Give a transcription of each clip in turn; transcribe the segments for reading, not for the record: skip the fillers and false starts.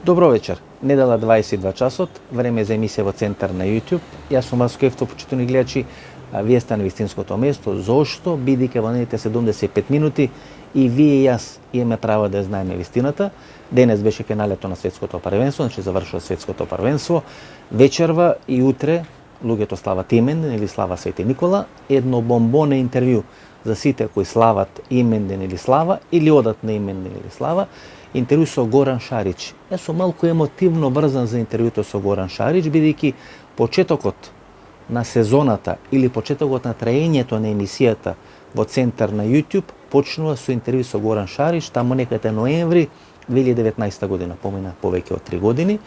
Добро вечер. Недела 22 часот, време за емисија во Центар на YouTube. Јас сум Васко Ефто, почитувани гледачи. Вие сте на вистинското место. Зошто? Бидејќи во наредните 75 минути и вие и јас имаме право да знаеме вистината. Денес беше финалето на светското првенство, значи завршува светското првенство. Вечерва и утре луѓето слават именден или слава Свети Никола. Едно бомбоне интервју за сите кои слават именден или слава или одат на именден или слава. Интервју со Горан Шарич. Јас сум малку емотивно врзан за интервјуто со Горан Шарич, бидејќи почетокот на сезоната или почетокот на траењето на емисијата во Центар на YouTube почнува со интервју со Горан Шарич, таму некаде ноември 2019 година, помина повеќе од 3 години.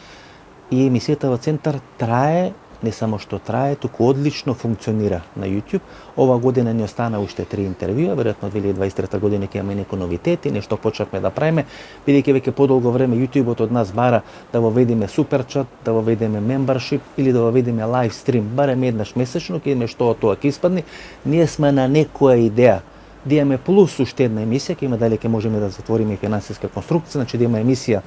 И емисијата во Центар трае, не само што трае, туку одлично функционира на YouTube. Ова година ни остана уште 3 интервјуа, веројатно 2023 година ќе имаме некои новитети, нешто почнавме да правиме, бидејќи веќе подолго време YouTube-от од нас бара да воведеме суперчат, да воведеме membership или да воведеме лайв стрим, барем еднаш месечно, ќе видиме што од тоа ќе испадне. Ние сме на некоја идеја да имаме плюс уште една емисија, ќе има дали ќе можеме да затвориме финансиска конструкција, значи да има емисија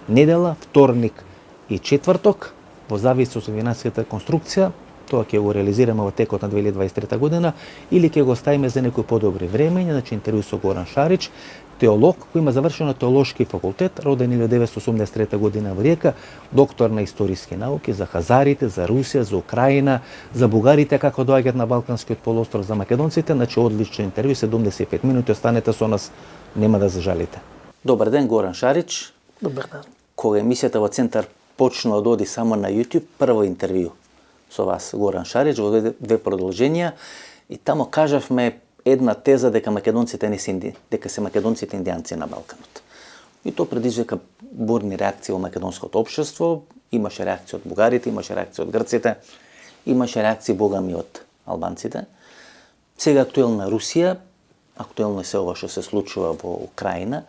недела, вторник и четврток, во зависност од финансиската конструкција, тоа ќе го реализираме во текот на 2023 година или ќе го ставиме за некои подобри времења, значи интервју со Горан Шарич, теолог кој има завршено теолошки факултет, роден 1983 година во Риека, доктор на историски науки за хазарите, за Русија, за Украина, за бугарите како доаѓаат на Балканскиот полуостров, за македонците, значи одличен интервју, 75 минути, останете со нас, нема да зажалите. Добар ден, Горан Шарич. Добар ден. Кога емисијата во Центар почнува да оди само на YouTube, прво интервју со вас, Горан Шарич, во две продолженија, и тамо кажавме една теза дека македонците не се дека се македонците индијанци на Балканот. И тоа предизвика бурни реакции во македонското општество, имаше реакции од бугарите, имаше реакции од грците, имаше реакции богами од албанците. Сега актуелна Русија, актуелно е се ова што се случува во Украина.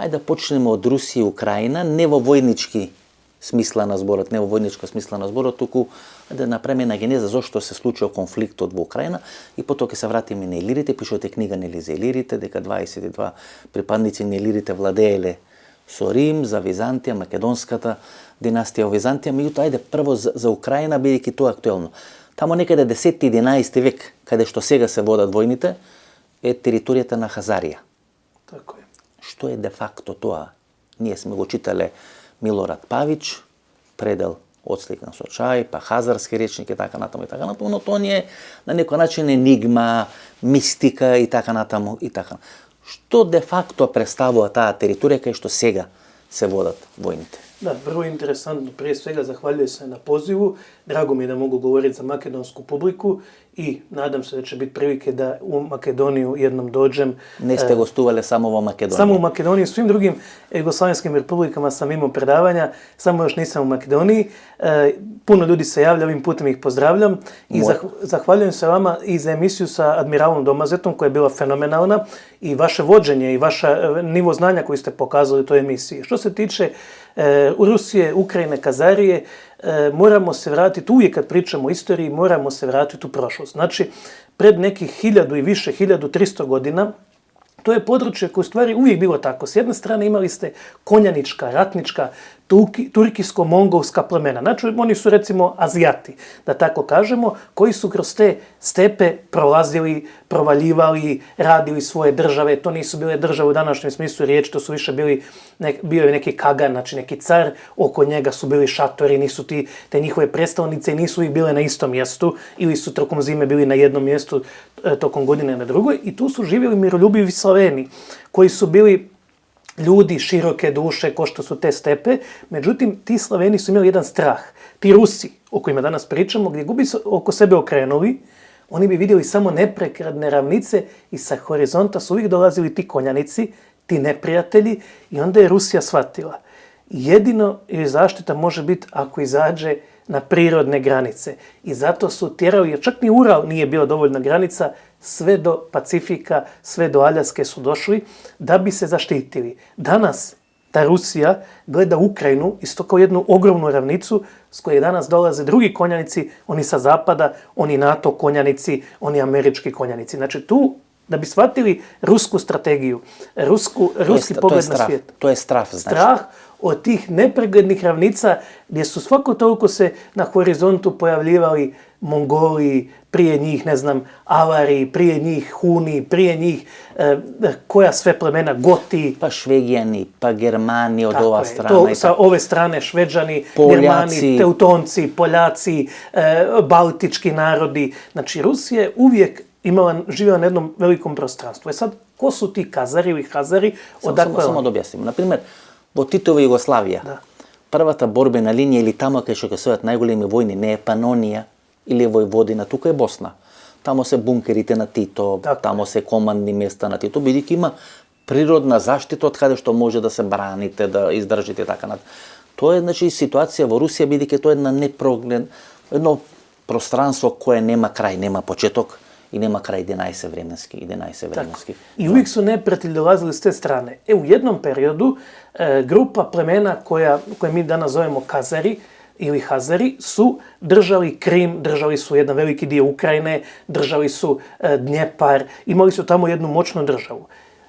Ајде да почнеме од Русија и Украина, не во војнички смисла на зборот, не во војничка смисла на зборот, туку да направиме една генеза зошто се случува конфликтот во Украина и потоа ќе се вратиме на илирите, пишувате книга нели за илирите, дека 22 припадници на илирите владееле со Рим, за Византија, македонската династија во Византија, меѓутоа ајде прво за Украина, бидејќи тоа е актуелно. Тамо некаде 10-11 век, каде што сега се водат војните, е територијата на Хазарија. Тако е. Што е де факто тоа? Ние сме го читале Милорад Павич, предел одсликан со чај, па хазарски речник и така натаму, но тоа не е на некој начин енигма, мистика и така натаму и така. Што де факто представува таа територија кај што сега се водат војните? Да, прво интересантно, прije svega zahvaljujem se na pozivu. Drago mi je da mogu govoriti za makedonsku publiku i nadam se da će biti prilike da u Makedoniju jednom dođem. Не сте гостувале само во Македонија? Samo u Makedoniji, u svim drugim jugoslavenskim republikama sam imao predavanja, samo još nisam u Makedoniji. Puno ljudi se javlja, ovim putem ih pozdravljam i zahvaljujem se vama i za emisiju sa admiralom Domazetom koja je bila fenomenalna i vaše vođenje i vaša nivo znanja koji ste pokazali u toj emisiji. Što se tiče Rusije, Ukrajine, Kazarije, moramo se vratiti, uvijek kad pričamo o istoriji, moramo se vratiti u prošlost. Znači, pred nekih 1000 i više, 1300 godina, to je područje koje u stvari uvijek bilo tako. S jedne strane imali ste konjanička, ratnička, turkisko-mongolska plemena. Znači, oni su recimo Azijati, da tako kažemo, koji su kroz te stepe prolazili, provaljivali, radili svoje države. To nisu bile države u današnjem smislu riječi, to su više bio je neki kagan, znači neki car, oko njega su bili šatori, nisu te njihove predstavnice i nisu ih bile na istom mjestu ili su tokom zime bili na jednom mjestu, tokom godine na drugoj. I tu su živjeli miroljubivi Slaveni, koji su bili ljudi široke duše, ko što su te stepe. Međutim, ti Slaveni su imali jedan strah. Ti Rusi, o kojima danas pričamo, gdje gubi su oko sebe okrenuli, oni bi vidjeli samo neprekradne ravnice i sa horizonta su uvijek dolazili ti konjanici, ti neprijatelji i onda je Rusija shvatila. Jedino joj zaštita može biti ako izađe na prirodne granice. I zato su tjerali, jer čak ni Ural nije bio dovoljna granica, sve do Pacifika, sve do Aljaske su došli da bi se zaštitili. Danas ta Rusija gleda Ukrajinu isto kao jednu ogromnu ravnicu s koje danas dolaze drugi konjanici, oni sa zapada, oni NATO konjanici, oni američki konjanici. Znači tu da bi shvatili rusku strategiju, ruski pogled na svijet. To je strah, znači. Strah od tih nepreglednih ravnica gdje su svako toliko se na horizontu pojavljivali Mongoli, prije njih, ne znam, Avari, prije njih Huni, prije njih koja sve plemena, Goti. Pa Švegijani, pa Germani od ova strana. To sa ove strane Šveđani, Poljaci. Germani, Teutonci, Poljaci, baltički narodi. Znači, Rusija je uvijek živjela na jednom velikom prostranstvu. Sad, ko su ti Kazari ili Hazari? Samo da objasnimo. Naprimjer, во Титова Југославија, првата борбена линија или тамо кај што ќе стојат најголеми војни не е Панонија или Војводина, тука е Босна. Тамо се бункерите на Тито, тамо се командни места на Тито, бидејќи има природна заштита од каде што може да се браните, да издржите така над. Тоа е значи ситуација во Русија, бидејќи тоа е едно пространство кое нема крај, нема почеток i nema kraj, ide najse vremenski. I uvijek su neprijatelji dolazili s te strane. U jednom periodu grupa plemena koje mi danas zovemo Kazari ili Hazari su držali Krim, držali su jedan veliki dio Ukrajine, držali su Dnjepar, imali su tamo jednu moćnu državu.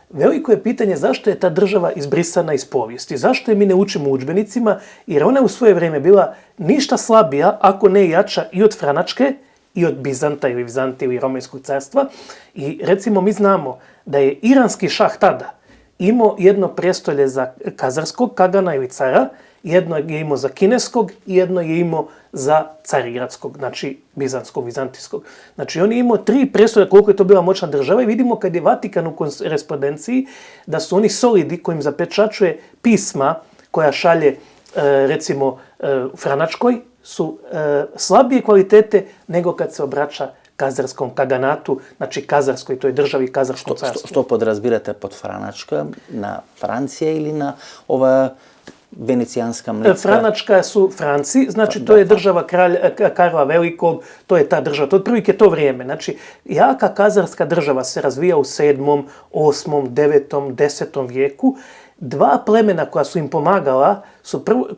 Veliko je pitanje zašto je ta država izbrisana iz povijesti, zašto je mi ne učimo u udžbenicima, jer ona je u svoje vrijeme bila ništa slabija, ako ne jača i od Franačke, i od Bizanta ili Vizantije ili Romanskog carstva. I recimo mi znamo da je iranski šah tada imao jedno prijestolje za kazarskog kagana ili cara, jedno je imao za kineskog i jedno je imao za cariratskog, znači bizantskog, vizantijskog. Znači on je imao 3 prijestolja koliko je to bila moćna država i vidimo kad je Vatikan u korespondenciji da su oni solidi kojim zapečačuje pisma koja šalje recimo Franačkoj su slabije kvalitete nego kad se obraća kazarskom kaganatu, znači kazarskoj, to je državi kazarskom carstvu. Što podrazbirate pod Franačka? Na Francija ili na ova venecijanska mlecka? Franačka su Franci, znači to je država Karla Velikog, to je ta država, to je otprilike to vrijeme. Znači, jaka kazarska država se razvija u 7., 8., 9., 10. vijeku. 2 plemena koja su im pomagala,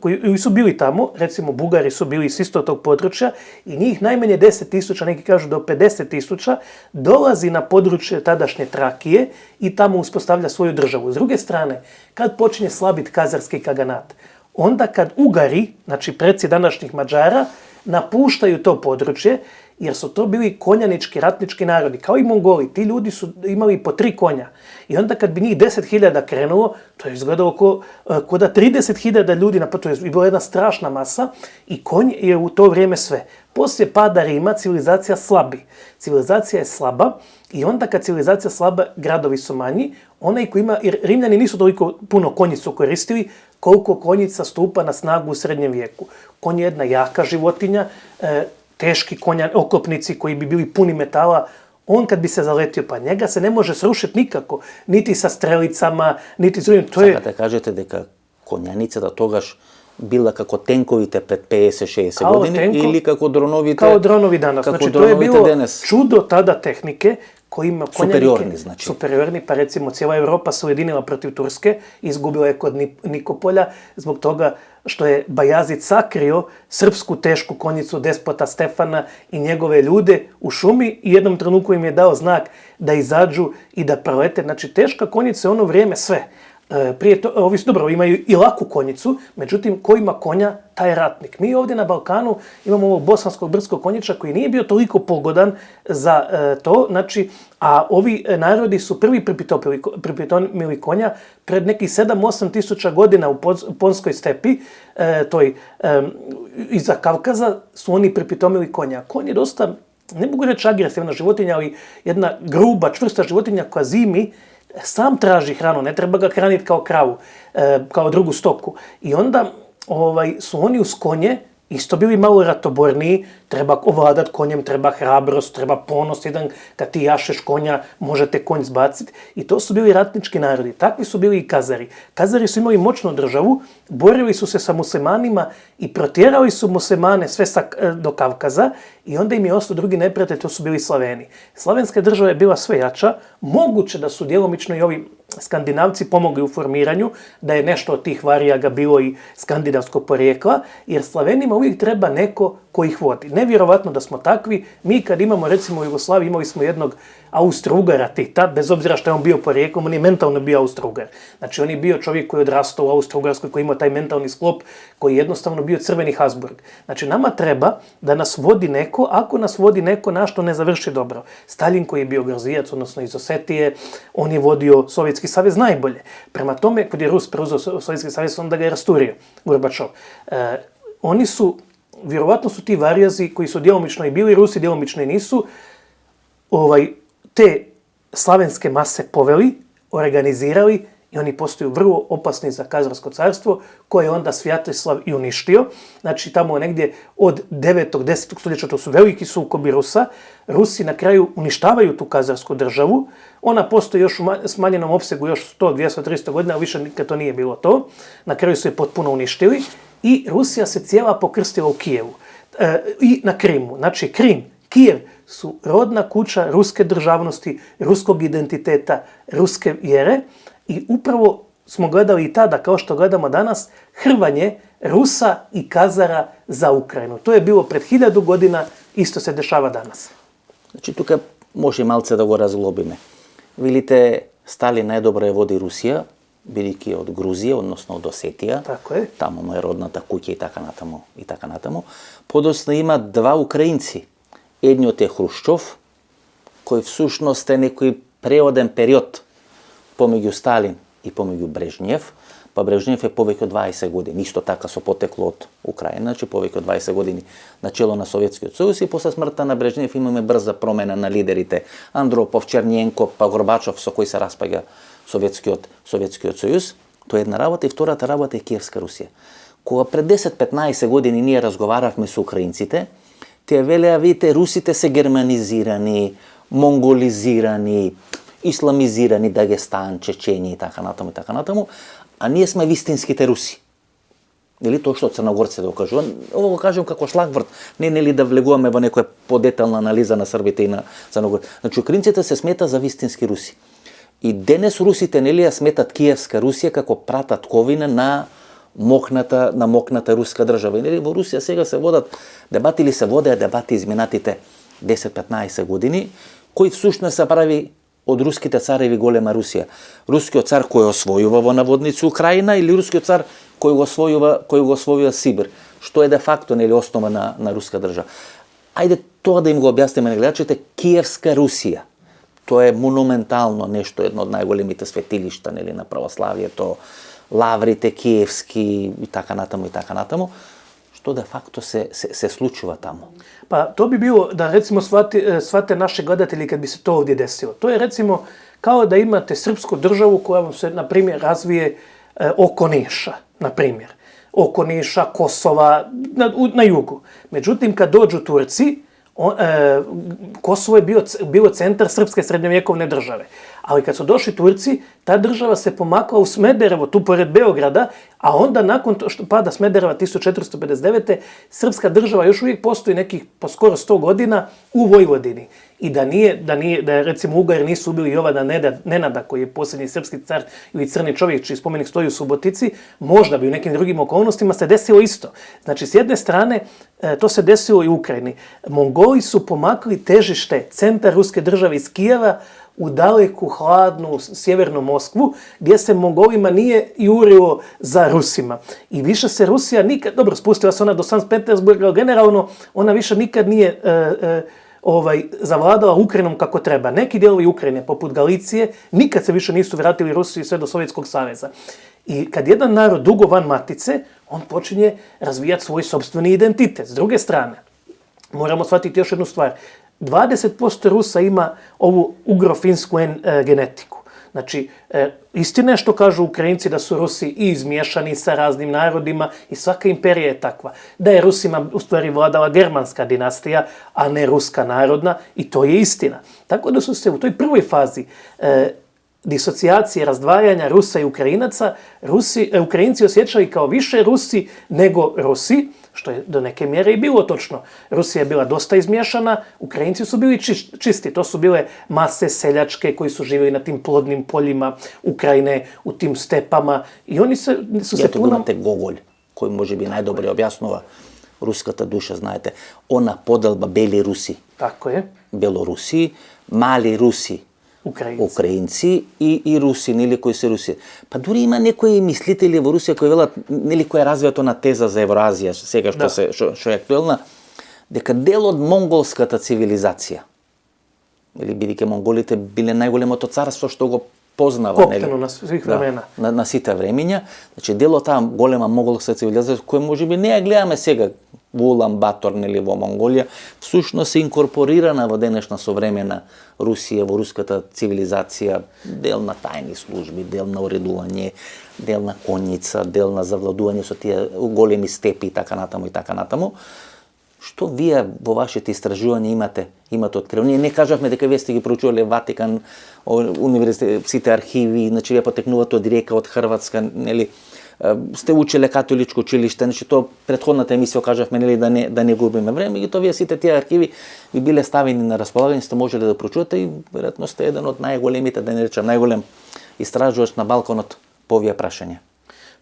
koji su bili tamo, recimo Bugari su bili s istog tog područja i njih najmanje 10.000, neki kažu do 50.000, dolazi na područje tadašnje Trakije i tamo uspostavlja svoju državu. S druge strane, kad počinje slabiti kazarski kaganat, onda kad Ugari, znači preci današnjih Mađara, napuštaju to područje, jer su to bili konjanički, ratnički narodi, kao i Mongoli. Ti ljudi su imali po 3 konja. I onda kad bi njih 10.000 krenulo, to je izgledalo ko da 30.000 ljudi, to je bila jedna strašna masa i konj je u to vrijeme sve. Poslije pada Rima civilizacija slabi. Civilizacija je slaba i onda kad civilizacija slaba, gradovi su manji, onaj koji ima, jer Rimljani nisu toliko puno konjicu koristili, koliko konjica stupa na snagu u srednjem vijeku. Konj je jedna jaka životinja, teški oklopnici koji bi bili puni metala, on kad bi se zaletio, pa njega se ne može srušiti nikako, niti sa strelicama, niti s drugim. Sada kažete deka konjanica da togaš bila kako tenkovite pred 50-60 godina ili kako dronovite... Kao dronovi danas. Znači to je bilo čudo tada tehnike kojima konjanike... Superiorni, pa recimo cijela Europa se ujedinila protiv Turske, izgubila je kod Nikopolja zbog toga što je Bajazid sakrio srpsku tešku konjicu despota Stefana i njegove ljude u šumi i jednom trenutku im je dao znak da izađu i da prolete. Znači teška konjica je ono vrijeme sve. Prije to, ovi dobro, imaju i laku konjicu, međutim, ko ima konja, taj je ratnik. Mi ovdje na Balkanu imamo ovog bosanskog brdskog konjiča koji nije bio toliko pogodan za to, znači, a ovi narodi su prvi pripitomili konja pred nekih 7-8 tisuća godina u Ponskoj stepi, iza Kavkaza su oni pripitomili konja. Konj je dosta, ne mogu reći agresivna životinja, ali jedna gruba, čvrsta životinja koja zimi, sam traži hranu, ne treba ga hraniti kao kravu, kao drugu stoku. I onda su oni uz konje isto bili malo ratoborniji, treba ovladat konjem, treba hrabrost, treba ponos, jedan kad ti jašeš konja, možete konj zbaciti. I to su bili ratnički narodi. Takvi su bili i Kazari. Kazari su imali moćnu državu, borili su se sa muslimanima i protjerali su muslimane sve do Kavkaza i onda im je ostao drugi neprijatelj, to su bili Slaveni. Slavenska država je bila sve jača, moguće da su djelomično i ovi Skandinavci pomogli u formiranju, da je nešto od tih varijaga bilo i skandinavskog porijekla, jer Slavenima uvijek treba neko ko ih vodi. Nevjerovatno da smo takvi. Mi kad imamo, recimo u Jugoslaviji, imali smo jednog Austro-Ugara Tita, bez obzira što je on bio porijeklom, on je mentalno bio Austro-Ugar. Znači on je bio čovjek koji je odrastao u Austro-Ugarskoj, koji imao taj mentalni sklop, koji je jednostavno bio crveni Habsburg. Znači nama treba da nas vodi neko, ako nas vodi neko na što ne završi dobro. Stalin koji je bio Grozijac, odnosno iz Osetije, on je vodio Sovjetski savez najbolje. Prema tome, kad je Rus preuzeo Sovjetski savez, onda ga je rasturio Gorbačov. Oni su, vjerovatno su ti varijazi koji su djelomično i bili Rusi, djelomično i nisu, te slavenske mase poveli, organizirali i oni postaju vrlo opasni za Kazarsko carstvo, koje je onda Svjatoslav i uništio. Znači tamo negdje od 9. 10. stoljeća, to su veliki sukobi Rusa, Rusi na kraju uništavaju tu Kazarsku državu. Ona postoji još u smanjenom opsegu još 100, 200, 300 godina, ali više nikad to nije bilo to. Na kraju su je potpuno uništili i Rusija se cijela pokrstila u Kijevu i na Krimu. Znači Krim, Kijev su rodna kuća ruske državnosti, ruskog identiteta, ruske vjere i upravo smo gledali i tada, kao što gledamo danas, hrvanje Rusa i Kazara za Ukrajinu. To je bilo pred 1000 godina, isto se dešava danas. Znači, tukaj može malce da го razglobime. Vidite, Stalin najdobro je vodi Rusija, бидејќи од Грузија, односно од Осетија. Тако е. Таму му е родната куќа и така натаму. Подоцна има два украинци. Едниот е Хрушчов, кој всушност е некој преоден период помеѓу Сталин и помеѓу Брежнев. Па Брежнев е повеќе од 20 години, исто така со потекло од Украина, значи повеќе од 20 години на чело на Советскиот сојуз и после смртта на Брежнев имаме брза промена на лидерите Андропов, Черниенко, па Горбачов со кој се распаѓа Советскиот сојуз. Тоа е една работа и втората работа е Киевска Русија. Кога пред 10-15 години ние разговаравме со украинците, тие велеа, видите, русите се германизирани, монголизирани, исламизирани, Дагестан, Чечени и така натаму, а ние сме вистинските руси. Нели тоа што црногорците го кажува? Ово го кажам како шлагворд, не нели да влегуваме во некоја подетална анализа на србите и на црногорците. Значи украинците се смета за вистински руси. И денес русите нели ја сметат Киевска Русија како прататковина на мокната руска држава. И нели во Русија сега се водат дебати или се водеа дебати изминатите 10-15 години, кој всушност се прави од руските цареви голема Русија. Рускиот цар кој освојува во наводници Украина или рускиот цар кој го освојува Сибир, што е де факто нели основа на руска држава. Ајде тоа да им го објасниме на гледачите. Киевска Русија, тоа е монументално нешто, едно од најголемите светилишта нели на православието, лаврите киевски и така натаму, што де факто се случува таму. Pa to bi bilo da recimo shvate naše gledatelji kad bi se to ovdje desilo. To je recimo kao da imate srpsku državu koja vam se, na primjer, razvije oko Niša, na primjer. Oko Niša, Kosova, na jugu. Međutim, kad dođu Turci, Kosovo je bilo centar srpske srednjovjekovne države. Ali kad su došli Turci, ta država se pomakla u Smederevo, tu pored Beograda, a onda nakon što pada Smedereva 1459. srpska država još uvijek postoji nekih po skoro 100 godina u Vojvodini. I da recimo Ugari nisu ubili Jovana Nenada, koji je posljednji srpski car ili crni čovjek čiji spomenik stoji u Subotici, možda bi u nekim drugim okolnostima se desilo isto. Znači, s jedne strane, to se desilo i u Ukrajini. Mongoli su pomakli težište centar ruske države iz Kijeva u daleku, hladnu, sjevernu Moskvu, gdje se Mongolima nije jurilo za Rusima. I više se Rusija nikad, dobro, spustila se ona do Sankt Petersburga, ali generalno ona više nikad nije zavladala Ukrajinom kako treba. Neki dijelovi Ukrajine, poput Galicije, nikad se više nisu vratili Rusiji sve do Sovjetskog saveza. I kad jedan narod dugo van matice, on počinje razvijati svoj sopstveni identitet. S druge strane, moramo shvatiti još jednu stvar. 20% Rusa ima ovu ugro-finsku genetiku. Znači, istina je što kažu Ukrajinci da su Rusi i izmiješani sa raznim narodima i svaka imperija je takva. Da je Rusima u stvari vladala germanska dinastija, a ne ruska narodna, i to je istina. Tako da su se u toj prvoj fazi disocijacije, razdvajanja Rusa i Ukrajinaca, Ukrajinci osjećali kao više Rusi nego Rusi, što je do neke mjere i bilo točno. Rusija je bila dosta izmiješana, Ukrajinci su bili čisti. To su bile mase seljačke koji su živjeli na tim plodnim poljima Ukrajine, u tim stepama i oni su se puno... Imate Gogolj, koji može bi najdobre objasnova ruskata duša, znate. Ona podelba Beli Rusi. Tako je. Белорусiji, mali Rusi, Ukrajinci i Rusi, nili koji se Rusi. Pa дури има некои мислители во Русија кои велат, нели кој развија на теза за Евразија, сега што е актуелна, дека дел од монголската цивилизација, или бидејќи монголите биле најголемото царство што го познава, коптено на свих времена. На сите времења, значи дел од таа голема монголска цивилизација која можеби не ја гледаме сега во Улан Батор или во Монголија, всушност се инкорпорирана во денешна современа Русија, во руската цивилизација, дел на тајни служби, дел на уредување, дел на конница, дел на завладување со тие големи степи и така натаму. Што вие во вашите истражувања имате откривање? Не кажавме дека вие сте ги проучувале Ватикан, универзитетските архиви, значи вие потекнувате од Река, од Хрватска, нели? Сте учеле католичко училиште, значи тоа претходната емисија кажавме, нели, да не губиме време, и тоа вие сите тие архиви ви биле ставени на располагање, сте можеле да прочувате и веројатно сте еден од најголемите, да не речам најголем истражувач на Балканот по овие прашања.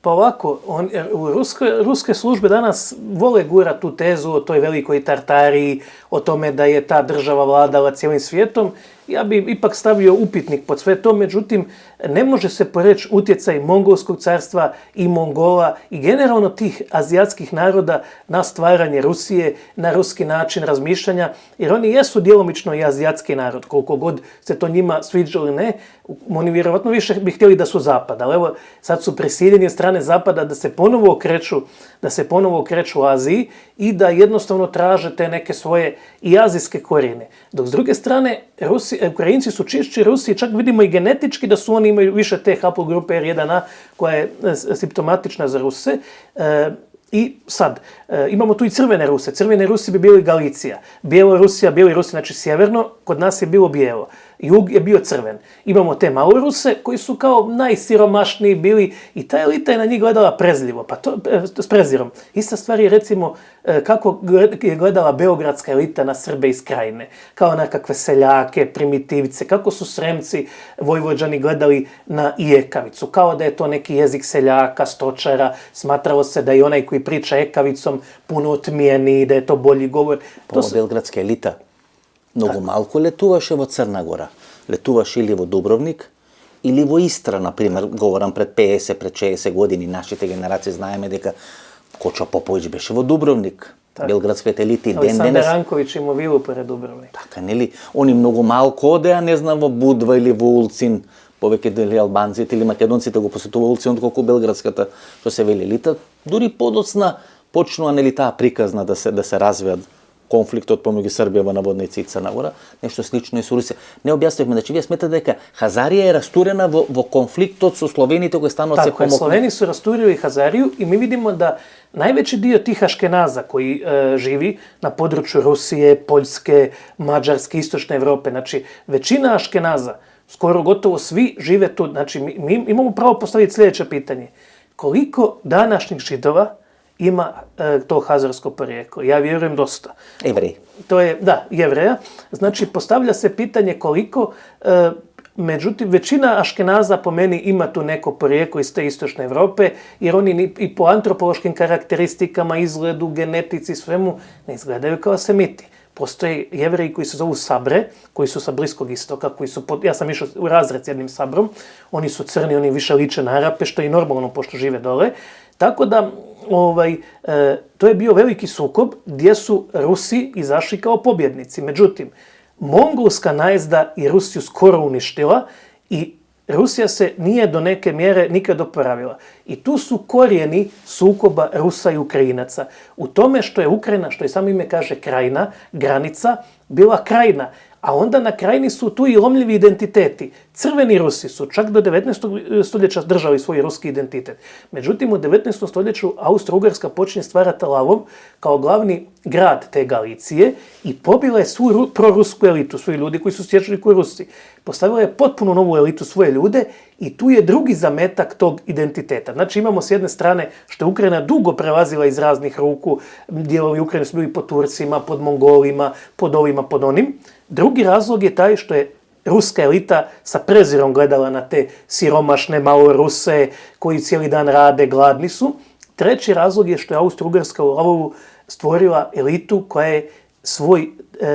Pa ovako, ruske službe danas vole gura tu tezu o toj velikoj Tartariji, o tome da je ta država vladala cijelim svijetom. Ja bi ipak stavio upitnik pod sve to, međutim, ne može se poreći utjecaj Mongolskog carstva i Mongola i generalno tih azijatskih naroda na stvaranje Rusije, na ruski način razmišljanja, jer oni jesu djelomično i azijatski narod, koliko god se to njima sviđa ili ne. Oni vjerovatno više bi htjeli da su zapad, ali evo sad su prisiljeni od strane zapada da se ponovo okreću Aziji i da jednostavno traže te neke svoje i azijske korijene. Dok s druge strane, Ukrajinci su čišći Rusi, čak vidimo i genetički da su oni imaju više te haplogrupe R1A koja je simptomatična za Ruse. I sad, imamo tu i crvene Ruse. Crvene Rusi bi bili Galicija. Bjelorusija, bijeli Rusi, znači sjeverno, kod nas je bilo bijelo. Jug je bio crven. Imamo te Maloruse koji su kao najsiromašniji bili i ta elita je na njih gledala prezljivo, pa to s prezirom. Ista stvar je recimo kako je gledala beogradska elita na Srbe iz Krajine, kao na kakve seljake, primitivce, kako su Sremci, Vojvođani gledali na ijekavicu, kao da je to neki jezik seljaka, stočara, smatralo se da je onaj koji priča ekavicom puno otmijeniji, da je to bolji govor. Белградска елита многу малку летуваше во Црна Гора. Летуваше или во Дубровник, или во Истра, например, говорам пред 50, пред 60 години, нашите генерации знаеме дека Кочо Поповиќ беше во Дубровник. Белградските елити ден денес. Александар Ранковиќ има вилу пред Дубровник. Така, нели? Они многу малку одеа, не знам, во Будва или во Улцин, повеќе дали албанците или македонците го посетува Улцин, отколку белградската, што се вели елита. Дури подоцна почнува, нели, таа приказна да се развијат конфликтот помеѓу Србија во наводници и Црна Гора, нешто слично и со Русија. Не објаснивме, значи вие сметате дека Хазарија е растурена во конфликтот со словените кои стануваат се помокни. Tako je, Sloveni su rasturili Hazariju i mi vidimo da najveći dio tih Aškenaza koji živi na području Rusije, Poljske, Mađarske, Istočne Evrope, znači većina Aškenaza, skoro gotovo svi žive tu. Znači mi imamo pravo postaviti sljedeće pitanje. Koliko današnjih Židova ima to hazarsko porijeklo? Ja vjerujem dosta. Jevreji. To je, da, Jevreja. Znači, postavlja se pitanje koliko, međutim, većina Aškenaza po meni ima tu neko porijeklo iz te istočne Evrope, jer oni i po antropološkim karakteristikama, izgledu, genetici, svemu, ne izgledaju kao Semiti. Postoje Jevreji koji se zovu Sabre, koji su sa Bliskog istoka, ja sam išao u razred s jednim Sabrom, oni su crni, oni više liče na Arape, što je i normalno pošto žive dole. Tako da, to je bio veliki sukob gdje su Rusi izašli kao pobjednici. Međutim, mongolska najezda je Rusiju skoro uništila i Rusija se nije do neke mjere nikad oporavila. I tu su korijeni sukoba Rusa i Ukrajinaca. U tome što je Ukrajina, što i samo ime kaže krajina, granica, bila krajina. A onda na krajini su tu i lomljivi identiteti. Crveni Rusi su čak do 19. stoljeća držali svoj ruski identitet. Međutim, u 19. stoljeću Austro-Ugarska počinje stvarati Lavov kao glavni grad te Galicije i pobila je svu prorusku elitu, svoji ljudi koji su stječili koji Rusi. Postavila je potpuno novu elitu, svoje ljude i tu je drugi zametak tog identiteta. Znači imamo s jedne strane što je Ukrajina dugo prelazila iz raznih ruku, dijelovi Ukrajine su bili pod Turcima, pod Mongolima, pod ovima, pod onim. Drugi razlog je taj što je ruska elita sa prezirom gledala na te siromašne Maloruse koji cijeli dan rade, gladni su. Treći razlog je što je Austro-Ugarska u Lavovu stvorila elitu koja je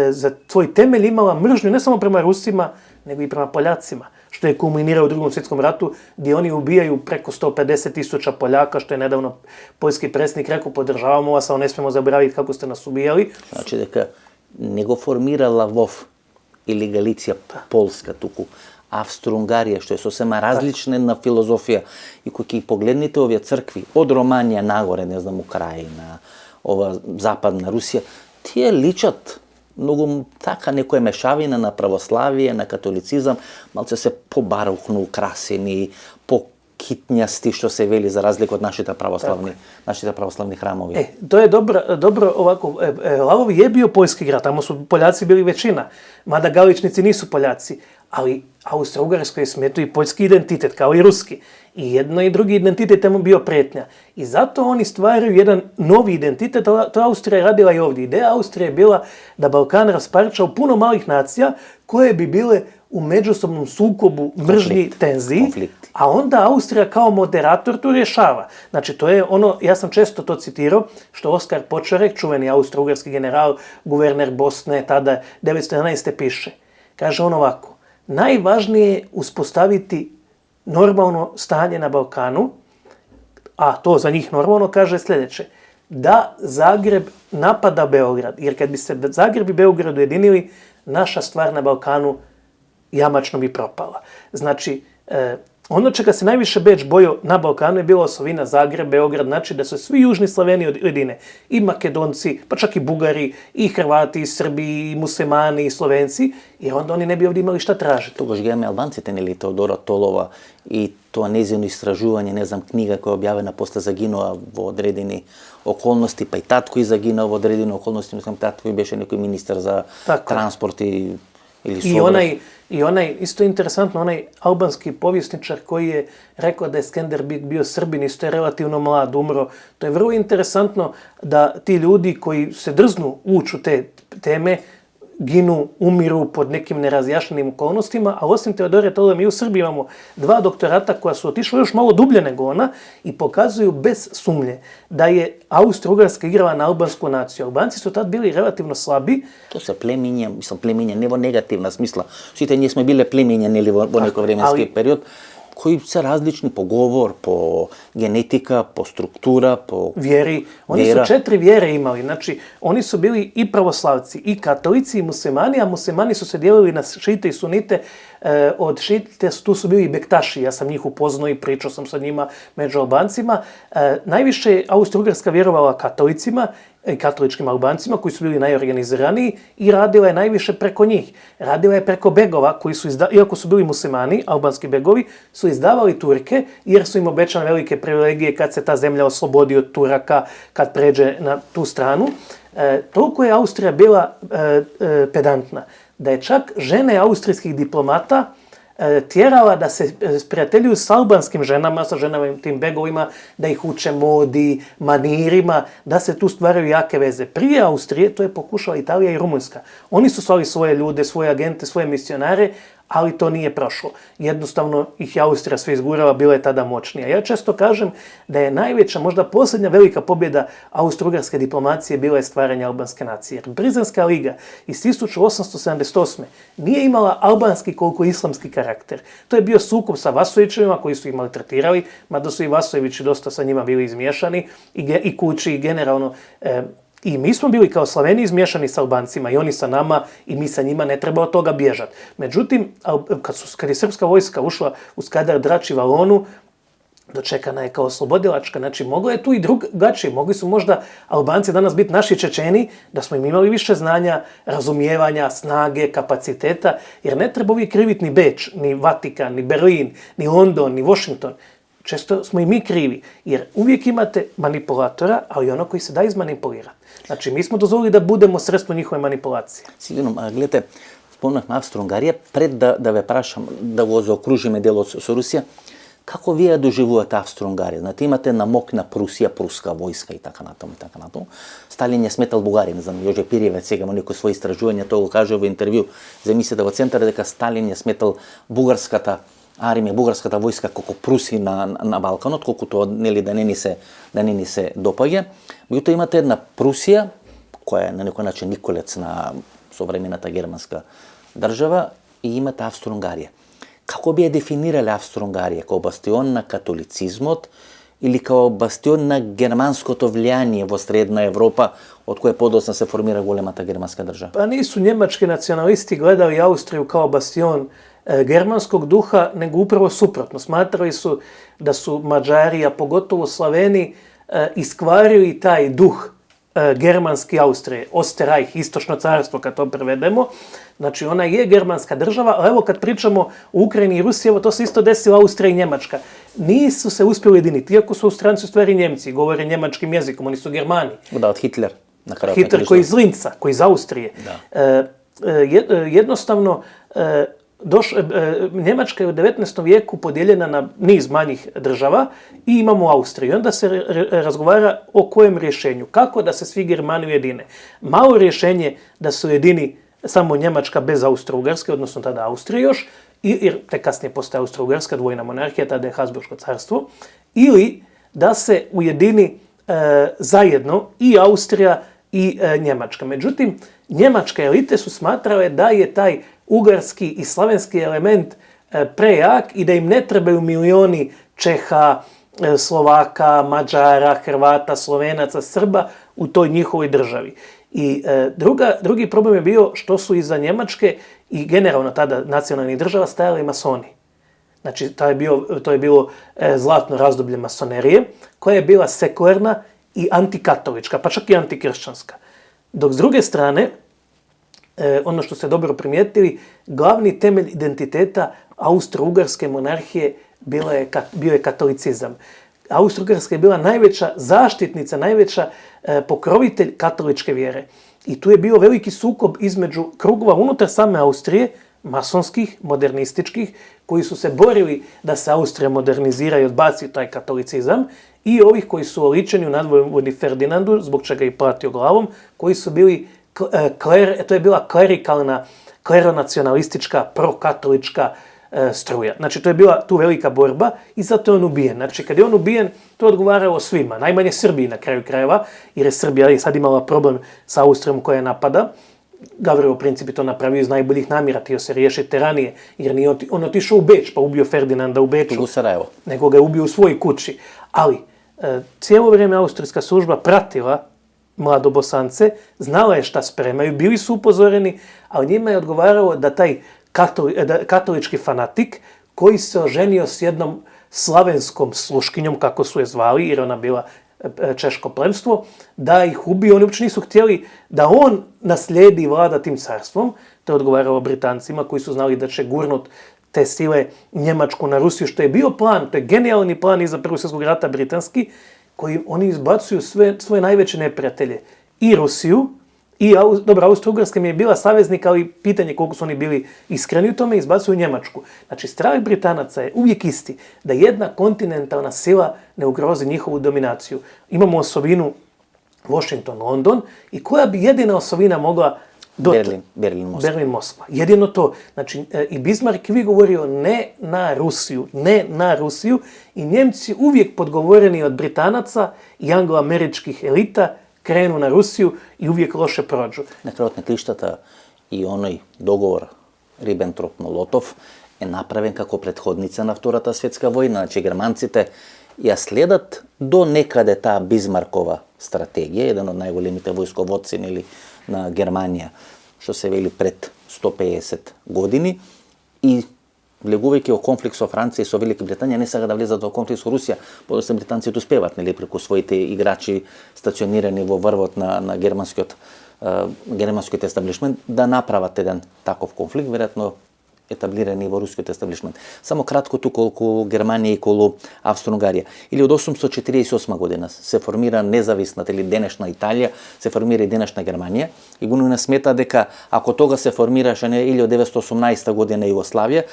za svoj temelj imala mržnju ne samo prema Rusima, nego i prema Poljacima, što je kulminirao u Drugom svjetskom ratu, gdje oni ubijaju preko 150.000 Poljaka, što je nedavno poljski predsjednik rekao, podržavamo vas, ali ne smijemo zaboraviti kako ste nas ubijali. Znači, дека не го формира Лавов или Галиција Полска туку, Австро-Унгарија, што е сосема различна на филозофија. И кој ќе погледнете овие цркви, од Романија нагоре, не знам, Украина, ова западна Русија, тие личат многу така некоја мешавина на православие, на католицизам, малце се побарухно украсени, покитњасти, што се вели, за разлика од нашите православни храмови. To je dobro ovako, Lavov je bio poljski grad, tamo su Poljaci bili većina, mada Galičnici nisu Poljaci, ali Austro-Ugarskoj smetao i poljski identitet, kao i ruski. I jedno i drugi identitet tamo bio pretnja. I zato oni stvaraju jedan novi identitet, to Austrija je radila i ovdje. Ideja Austrije je bila da Balkan rasparča u puno malih nacija koje bi bile u međusobnom sukobu, mržnji, tenziji, konflikti. a onda Austrija kao moderator to rješava. Znači, to je ono, ja sam često to citirao, što Oskar Počarek, čuveni austro-ugarski general, guverner Bosne, tada 1911. piše. Kaže on ovako, najvažnije je uspostaviti normalno stanje na Balkanu, a to za njih normalno kaže sljedeće, da Zagreb napada Beograd, jer kad bi se Zagreb i Beograd ujedinili, naša stvar na Balkanu jamačno bi propala. Znači, ono čega se najviše Beč bojao na Balkanu je bila osovina Zagreb, Beograd, znači da su svi južni Slaveni ujedine, i Makedonci, pa čak i Bugari, i Hrvati, i Srbi, i Muslimani, i Slovenci, jer onda oni ne bi ovdje imali šta tražiti. Тогаш ги имаме албанците, нели, Теодора Толова и тоа незино истражување, не знам, книга која објавена после загинува во одредени околности, па и татко и загинува во одредени околности, мислам, татко и беше некој министар за транспорт или I onaj, isto interesantno, onaj albanski povjesničar koji je rekao da je Skenderbeg bio Srbin, isto je relativno mlad, umro. To je vrlo interesantno da ti ljudi koji se drznu ući u te teme, ginu, umiru pod nekim nerazjašnjenim okolnostima, a osim Teodore Tolove mi u Srbiji imamo 2 doktorata koja su otišla još malo dublje nego ona i pokazuju bez sumnje da je Austro-Ugarska igrala na albansku naciju. Albanci su tad bili relativno slabi. To se pleminje, ne во негативна смисла. Сите ние сме биле pleminje, нели, во некој временски период, koji se različni po govor, po genetika, po struktura, po vjeri. Oni su 4 vjere imali. Znači, oni su bili i pravoslavci, i katolici, i muslimani, a muslimani su se dijelili na šite i sunite. Od šite tu su bili i bektaši. Ja sam njih upoznao i pričao sam sa njima među Albancima. Najviše je Austro-Ugarska vjerovala katolicima i katoličkim Albancima koji su bili najorganiziraniji i radila je najviše preko njih. Radila je preko begova koji su, iako su bili muslimani, albanski begovi, su izdavali Turke jer su im obećane velike privilegije kad se ta zemlja oslobodi od Turaka, kad pređe na tu stranu. Toliko je Austrija bila pedantna da je čak žene austrijskih diplomata tjerala da se prijateljuju s albanskim ženama, sa ženama tim begovima, da ih uče modi, manirima, da se tu stvaraju jake veze. Prije Austrije to je pokušala Italija i Rumunjska. Oni su slali svoje ljude, svoje agente, svoje misionare, ali to nije prošlo. Jednostavno ih je Austrija sve izgurala, bila je tada moćnija. Ja često kažem da je najveća, možda posljednja velika pobjeda austro-ugarske diplomacije bila je stvaranje albanske nacije. Jer Brizenska liga iz 1878. nije imala albanski koliko islamski karakter. To je bio sukob sa Vasojevićevima koji su ih maltretirali, mada su i Vasojevići dosta sa njima bili izmiješani i Kući i generalno. I mi smo bili kao Slaveni izmiješani s Albancima i oni sa nama i mi sa njima, ne treba od toga bježati. Međutim, kad je srpska vojska ušla u Skadar Drač i Valonu, dočekana je kao oslobodilačka. Znači, moglo je tu i drugačije. Mogli su možda Albanci danas biti naši Čečeni, da smo im imali više znanja, razumijevanja, snage, kapaciteta, jer ne treba uvijek kriviti ni Beč, ni Vatikan, ni Berlin, ni London, ni Washington. često smo i mi krivi, jer uvijek imate manipulatora, ali ono koji se da izmanipulirati. Znači, mi smo dozvolili da budemo sredstvo njihove manipulacije. Sigurno, gledajte, spomnah Австро-Унгарија, пред да ве прашам, да го заокружиме делот со Русија, како вие доживувате Австро-Унгарија? Знаете, имате намок на Прусија, пруска војска и така натаму, и така натаму. Сталин ја сметал Бугарија, не знам, Јоже Пириевец сега има некои своји истражувања, тој го каже во интервју за емисијата во Центар, дека Сталин ја сметал бугарската армија, бугарската војска како Пруси на Балканот, колкуто нели да не ни се допаѓа. Меѓутоа имате една Прусија која е на некој начин николец на современата германска држава и имате Австро-Унгарија. Како би ја дефинирале Австро-Унгарија? Као бастион на католицизмот или као бастион на германското влијание во Средна Европа, од кое подоцна се формира големата германска држава? Pa nisu njemački nacionalisti gledali Austriju kao bastion germanskog duha, nego upravo suprotno. Smatrali su da su Mađari, a pogotovo Slaveni, iskvarili taj duh germanski Austrije, Osterreich, istočno carstvo, kad to prevedemo. Znači, ona je germanska država, ali evo kad pričamo o Ukrajini i Rusiji, evo to se isto desilo Austrija i Njemačka. Nisu se uspjeli jediniti, iako su Austrijance u stvari Njemci, govore njemačkim jezikom, oni su Germani. Da, od Hitler. Hitler koji iz Linca, koji iz Austrije. Jednostavno, Njemačka je u 19. vijeku podijeljena na niz manjih država i imamo Austriju. I onda se razgovara o kojem rješenju. Kako da se svi Germani ujedine. Malo rješenje da se ujedini samo Njemačka bez Austro-Ugarske, odnosno tada Austrije još, jer te kasnije postaje Austro-Ugarska dvojna monarhija, tada je Habsburško carstvo, ili da se ujedini zajedno i Austrija i Njemačka. Međutim, njemačke elite su smatrale da je taj ugarski i slavenski element prejak i da im ne trebaju milioni Čeha, Slovaka, Mađara, Hrvata, Slovenaca, Srba u toj njihovoj državi. I drugi problem je bio što su iza Njemačke i generalno tada nacionalnih država stajali masoni. Znači, to je bilo zlatno razdoblje masonerije, koja je bila sekularna i antikatolička, pa čak i antikršćanska. Dok s druge strane, ono što ste dobro primijetili, glavni temelj identiteta Austro-Ugarske monarhije bio je katolicizam. Austro-Ugarska je bila najveća zaštitnica, najveća pokrovitelj katoličke vjere. I tu je bio veliki sukob između krugova unutar same Austrije, masonskih, modernističkih, koji su se borili da se Austrija modernizira i odbaci taj katolicizam, i ovih koji su oličeni u nadvojvodi Ferdinandu, zbog čega i platio glavom, koji su bili to je bila klerikalna, kleronacionalistička, prokatolička struja. Znači, to je bila tu velika borba i zato je on ubijen. Znači, kad je on ubijen, to je odgovaralo svima, najmanje Srbiji na kraju krajeva, jer je Srbija sad imala problem sa Austrijom koja je napada. Gavrilov Princip je to napravio iz najboljih namjera, htio se riješiti ranije, jer nije on otišao u Beč, pa ubio Ferdinanda u Beču, u Sarajevo, nego ga je ubio u svojoj kući. Ali, cijelo vrijeme austrijska služba pratila mladobosance, znala je šta spremaju, bili su upozoreni, ali njima je odgovaralo da taj katolički fanatik koji se oženio s jednom slavenskom sluškinjom, kako su je zvali, jer ona bila češko plemstvo, da ih ubiju. Oni uopće nisu htjeli da on naslijedi i vlada tim carstvom. To je odgovaralo Britancima koji su znali da će gurnut te sile Njemačku na Rusiju, što je bio plan, to je genijalni plan iza Prvog svjetskog rata britanski, koji oni izbacuju svoje najveće neprijatelje. I Rusiju, i Austro-Ugarska mi je bila saveznik, ali pitanje koliko su oni bili iskreni u tome, izbacuju Njemačku. Znači, strah Britanaca je uvijek isti, da jedna kontinentalna sila ne ugrozi njihovu dominaciju. Imamo osobinu Washington, London, i koja bi jedina osobina mogla Berlin, Moskva. Jedino to. Znači, i Bismarck vi govorio ne na Rusiju, i Njemci uvijek podgovoreni od Britanaca i angloameričkih elita krenu na Rusiju i uvijek loše prođu. На крајот на криштата и оној договор Рибентроп-Молотов е направен како претходница на Втората светска војна. Значи, германците ја следат до некаде таа Бисмаркова стратегија, еден од најголемите војсководци на Германија, што се вели пред 150 години, и влегувајќи во конфликт со Франција и со Велика Британија, не сака да влезат во конфликт со Русија, подоцна британците успеват, преку своите играчи стационирани во врвот на германскиот естаблишмент, да направат еден таков конфликт, веројатно етаблирани во рускиот естаблишмент. Само кратко тука околу Германија и околу Австро-Унгарија. Или од 848 година се формира независната или денешна Италија, се формира и денешна Германија. И го не смета дека ако тога се формираше 1918 година Југославија,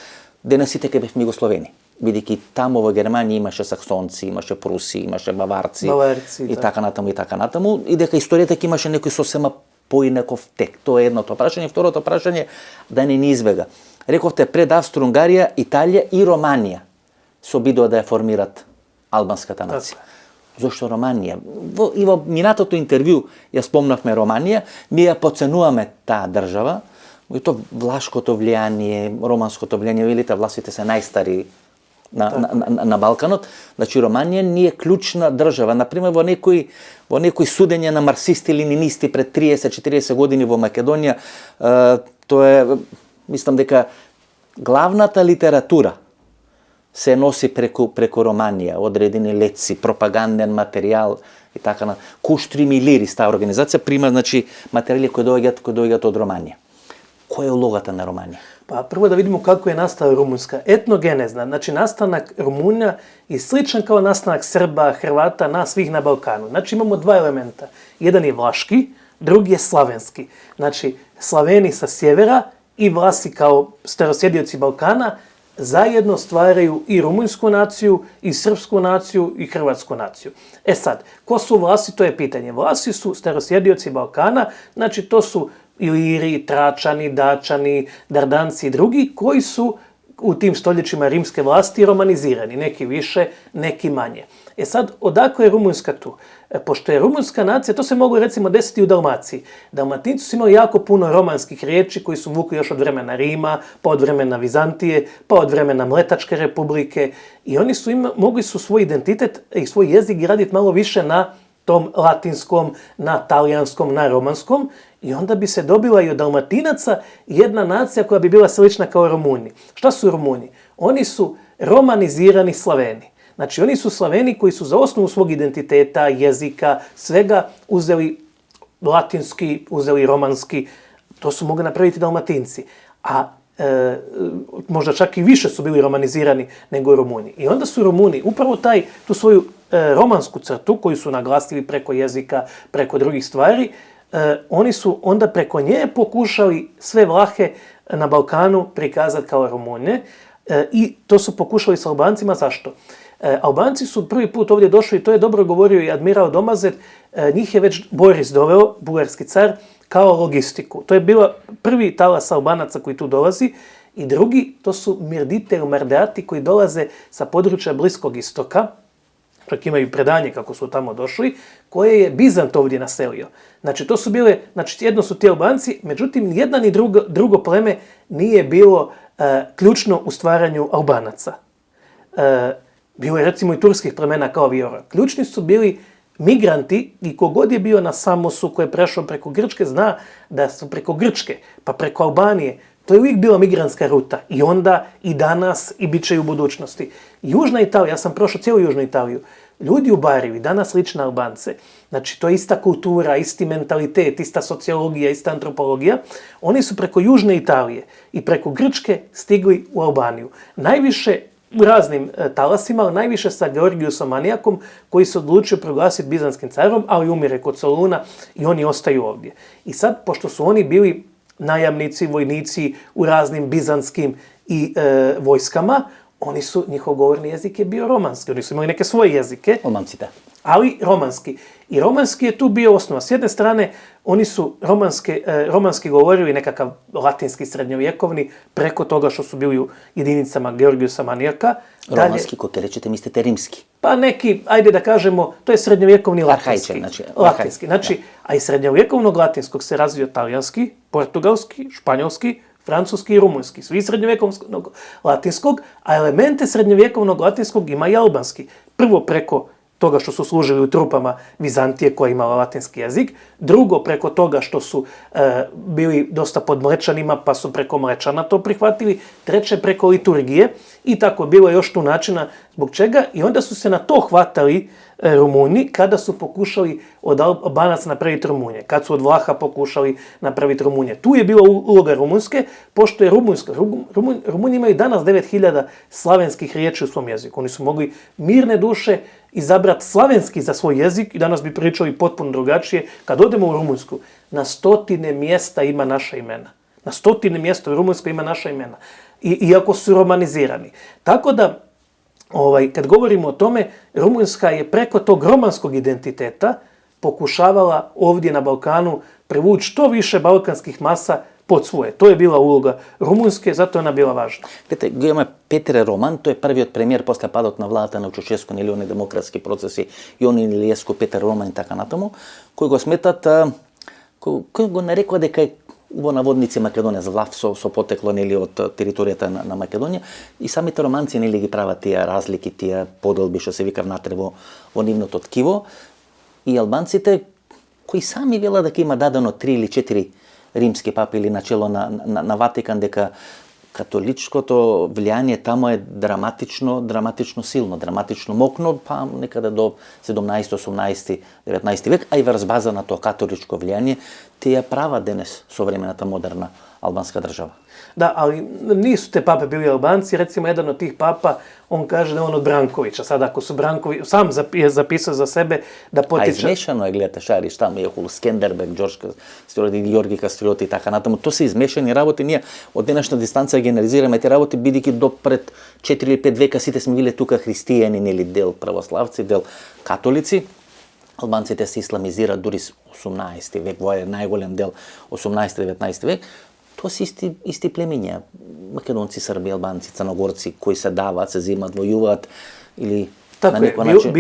денес сите ќе бевме југословени. Бидејќи таму во Германија имаше саксонци, имаше пруси, имаше баварци и така натаму, и дека историјата ќе имаше некој сосема поинаков тек. Тоа е едното прашање. Второто прашање, да не ни избега. Рековте, пред Австро-Унгарија, Италија и Романија се обидува да ја формират албанската нација. Зошто Романија? И во минатото интервју ја спомнавме Романија, ние ја поценуваме таа држава, и то влашкото влијание, романското влијание, велите, власите се најстари на Балканот. Значи Романија не е клучна држава. Например, во некои судења на марксисти или ленинисти пред 30-40 години во Македонија, тоа е, мислам дека главната литература се носи преку Романија, одредени леци, пропаганден материјал и така на Куштри Милирис, таа организација прима, значи, материјали кои доаѓаат од Романија. Која е улогата на Романија? Pa prvo da vidimo kako je nastala Rumunjska. Etnogenezna, znači nastanak Rumunja je sličan kao nastanak Srba, Hrvata, nas svih na Balkanu. Znači imamo dva elementa. Jedan je vlaški, drugi je slavenski. Znači Slaveni sa sjevera i Vlasi kao starosjedioci Balkana zajedno stvaraju i rumunjsku naciju, i srpsku naciju, i hrvatsku naciju. E sad, ko su Vlasi, to je pitanje. Vlasi su starosjedioci Balkana, znači to su Iliri, Tračani, Dačani, Dardanci i drugi koji su u tim stoljećima rimske vlasti romanizirani. Neki više, neki manje. E sad, odakle je Rumunjska tu? Pošto je rumunjska nacija, to se moglo recimo desiti u Dalmaciji. Dalmatinci su imali jako puno romanskih riječi koji su vukli još od vremena Rima, pa od vremena Vizantije, pa od vremena Mletačke republike. I oni su mogli su svoj identitet i svoj jezik graditi malo više na tom latinskom, na talijanskom, na romanskom. I onda bi se dobila i od Dalmatinaca jedna nacija koja bi bila slična kao Rumuni. Šta su Rumuni? Oni su romanizirani Slaveni. Znači oni su Slaveni koji su za osnovu svog identiteta, jezika, svega uzeli latinski, uzeli romanski. To su mogli napraviti Dalmatinci. A možda čak i više su bili romanizirani nego Rumuni. I onda su Rumuni upravo tu svoju romansku crtu koju su naglasili preko jezika, preko drugih stvari, oni su onda preko nje pokušali sve Vlahe na Balkanu prikazati kao Rumunje i to su pokušali s Albancima. Zašto? Albanci su prvi put ovdje došli i to je dobro govorio i admiral Domazet, njih je već Boris doveo, bugarski car, kao logistiku. To je bila prvi talas Albanaca koji tu dolazi i drugi, to su Mirdite ili Mardeati koji dolaze sa područja Bliskog istoka, čak imaju predanje kako su tamo došli, koje je Bizant ovdje naselio. Znači to su bile, znači jedno su ti Albanci, međutim jedna ni drugo pleme nije bilo ključno u stvaranju Albanaca. Bilo je recimo i turskih plemena kao Viora. Ključni su bili migranti i kogod je bio na Samosu koji je prešao preko Grčke zna da su preko Grčke pa preko Albanije. To je uvijek bila migrantska ruta i onda i danas i bit će i u budućnosti. Južna Italija, ja sam prošao cijelu Južnu Italiju, ljudi u Barivi danas liče na Albance, znači to je ista kultura, isti mentalitet, ista sociologija, ista antropologija, oni su preko Južne Italije i preko Grčke stigli u Albaniju. Najviše u raznim talasima, ali najviše sa Georgijusom Manijakom koji se odlučio proglasiti bizanskim carom, ali umire kod Soluna i oni ostaju ovdje. I sad, pošto su oni bili najamnici, vojnici u raznim bizanskim i vojskama, njihov govorni jezik je bio romanski. Oni su imali neke svoje jezike, ali romanski. I romanski je tu bio osnova. S jedne strane, oni su romanski govorili nekakav latinski srednjovjekovni preko toga što su bili u jedinicama Georgijusa Manijaka. Romanski, kako rečete, mislite rimski? Pa neki, ajde da kažemo, to je srednjovjekovni latinski. Latinski. Znači, a iz srednjovjekovnog latinskog se razvio talijanski, portugalski, španjolski, francuski i rumunjski. Svi srednjovjekovnog latinskog, a elemente srednjovjekovnog latinskog ima i albanski. Prvo preko toga što su služili u trupama Vizantije koja je imala latinski jezik, drugo preko toga što su bili dosta pod Mlečanima pa su preko Mlečana to prihvatili, treće preko liturgije i tako bilo je još tu načina zbog čega i onda su se na to hvatali Rumuni kada su pokušali od Albanaca napraviti Rumunje, kad su od Vlaha pokušali napraviti Rumunje. Tu je bila uloga Rumunjske, pošto je Rumuni imaju danas 9000 slavenskih riječi u svom jeziku. Oni su mogli mirne duše izabrati slavenski za svoj jezik i danas bi pričali potpuno drugačije. Kad odemo u Rumunjsku, na 100 mjesta ima naša imena. Na 100 mjesta u Rumunjskoj ima naša imena. Iako su romanizirani. Tako da, kad govorimo o tome, Rumunjska je preko tog romanskog identiteta pokušavala ovdje na Balkanu privući što više balkanskih masa pod svoje. To je bila uloga Rumunjske, zato je ona bila važna. Gledajte, imamo Petre Roman, to je prvi od premijer posle padotna vlada na Čaušescu ili oni demokratski procesi i oni Iliescu, Petre Roman i tako natamo, koji go smetat, koji go narekao da je u navodnici Makedonija, zlav so poteklo nili od teritorijata na Makedonija i samите romanci nili gi prava tija razliki, tija podolbi, što se vika внатре во нивното ткиво. И албанците, кои сами велат дека има дадено 3 или 4 римски папи или начело на Ватикан, дека католичкото влијание тамо е драматично силно, драматично мокно, па некаде до 17, 18, 19 век, а и врз база на тоа католичко влијание, тие права денес современата модерна албанска држава. Da, ali nisu te pape bili Albanci. Recimo, jedan od tih papa, on kaže da je on od Brankovića. Sad, ako su Branković, sam je zapisao za sebe da potiče... A izmešano je, gledajte, šariš, tamo je okolo Skenderbeg, Georgi Кастриоти и така натаму. То се измешани работи. Ние од денешна дистанца генерализираме те работи, бидејќи до пред 4 или 5 века сите сме биле тука христијани, нели, дел православци, дел католици. Албанците се исламизираат дури 18 век, во е најголем дел 18-19 век. Тоа се исти племиња, македонци, срби, албанци, црногорци, кои се дават, се зимат, војуваат или Tako na je, neki način...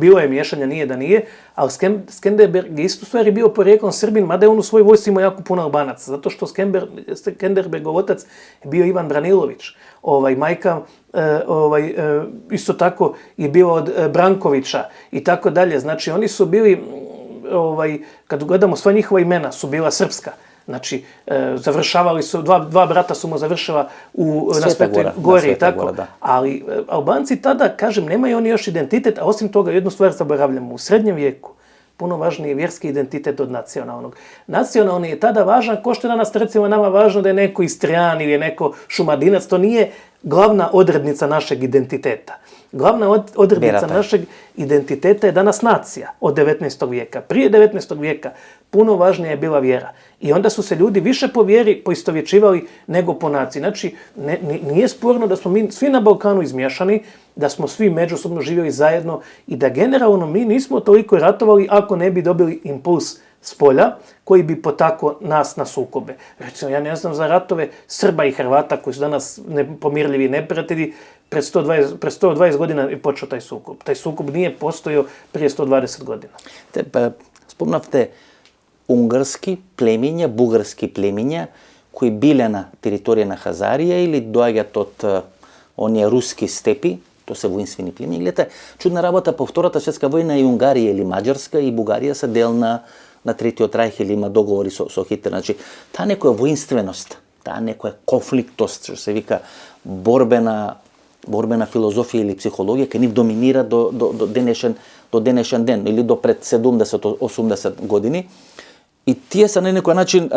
bilo je miješanja, nije da nije, ali Skenderbeg je isto stvari bio porijeklom Srbin, mada je on u svojoj vojsci imao jako puno Albanaca, zato što Skenderbegov otac je bio Ivan Branilović, majka isto tako je bila od Brankovića i tako dalje. Znači oni su bili, kad gledamo sva njihova imena, su bila srpska. Znači, završavali su, dva brata su mu završila na Svetoj Gori i tako. Gora, ali Albanci tada, kažem, nemaju oni još identitet, a osim toga jednu stvar zaboravljamo. U srednjem vijeku puno važniji je vjerski identitet od nacionalnog. Nacionalni je tada važan, ko što je danas recimo nama važno da je neko Istrijan ili je neko Šumadinac, to nije glavna odrednica našeg identiteta. Glavna odrednica našeg identiteta je danas nacija od 19. vijeka. Prije 19. vijeka puno važnija je bila vjera. I onda su se ljudi više po vjeri poistovjećivali nego po naciji. Znači, nije sporno da smo mi svi na Balkanu izmiješani, da smo svi međusobno živjeli zajedno i da generalno mi nismo toliko ratovali ako ne bi dobili impuls s polja koji bi potakao nas na sukobe. Recimo, ja ne znam za ratove Srba i Hrvata koji su danas pomirljivi neprijatelji. Pred 120 godina je počeo taj sukob. Taj sukob nije postojao prije 120 godina. Спомнавте унгарски племиња, бугарски племиња кои биле на територија на Хазарија или доаѓаат од оние руски степи, то се воинствени племиња. Гледате, чудна работа по Втората светска војна и Унгарија или Маđarска и Бугарија се дел на Третиот рајх или има договори со Хитлер. Значи, таа некоја воинственост, таа некоја конфликтост, што се вика борбена филозофија или психологија, кај нив доминира до денешен ден или до пред 70-80 години. И тие се на некој начин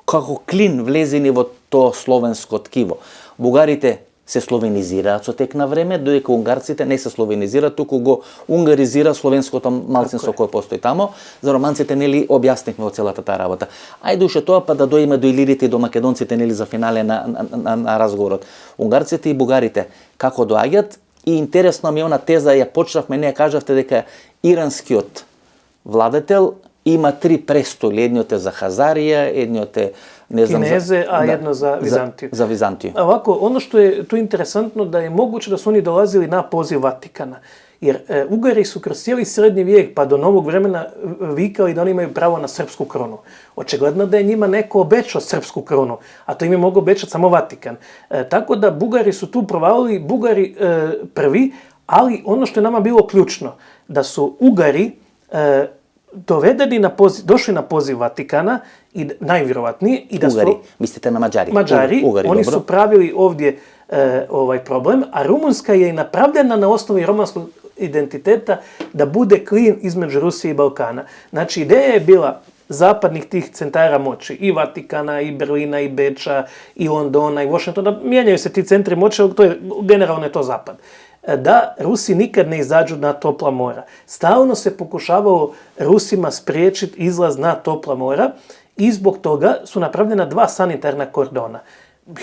како клин влезени во тоа словенско ткиво. Бугарите се словенизираат со тек на време, додека унгарците не се словенизираат, туку го унгаризира словенското малцинство кое постои тамо. За романците нели објаснивме од целата таа работа. Ајде уште тоа па да доиме до илирите и до македонците нели за финале на разговорот. Унгарците и бугарите како доаѓаат и интересно ми е она теза, ја почнавме, не ја кажавте дека иранскиот владетел има 3 престоли, едниот е за Хазарија, едниот е ne znam, Kineze, a jedno za Vizantiju. Za Vizantiju. Ovako, ono što je tu interesantno da je moguće da su oni dolazili na poziv Vatikana. Jer Ugari su kroz cijeli srednji vijek pa do novog vremena vikali da oni imaju pravo na srpsku krunu. Očigledno da je njima neko obećao srpsku krunu, a to im je mogao obećati samo Vatikan. Tako da Bugari su tu provalili, Bugari prvi, Ali ono što je nama bilo ključno, da su Ugari došli na poziv Vatikana, i najvjerovatnije, i da su... Ugari, mislite na Mađari? Mađari, Ugari, oni dobro. su pravili ovdje problem, a Rumunjska je i napravljena na osnovi romanskog identiteta da bude klin između Rusije i Balkana. Znači, ideja je bila zapadnih tih centara moći, i Vatikana, i Berlina, i Beča, i Londona, i Washingtona, mijenjaju se ti centri moći, ali generalno je to zapad. Da Rusi nikad ne izađu na topla mora. Stalno se pokušavalo Rusima spriječiti izlaz na topla mora i zbog toga su napravljena 2 sanitarna kordona.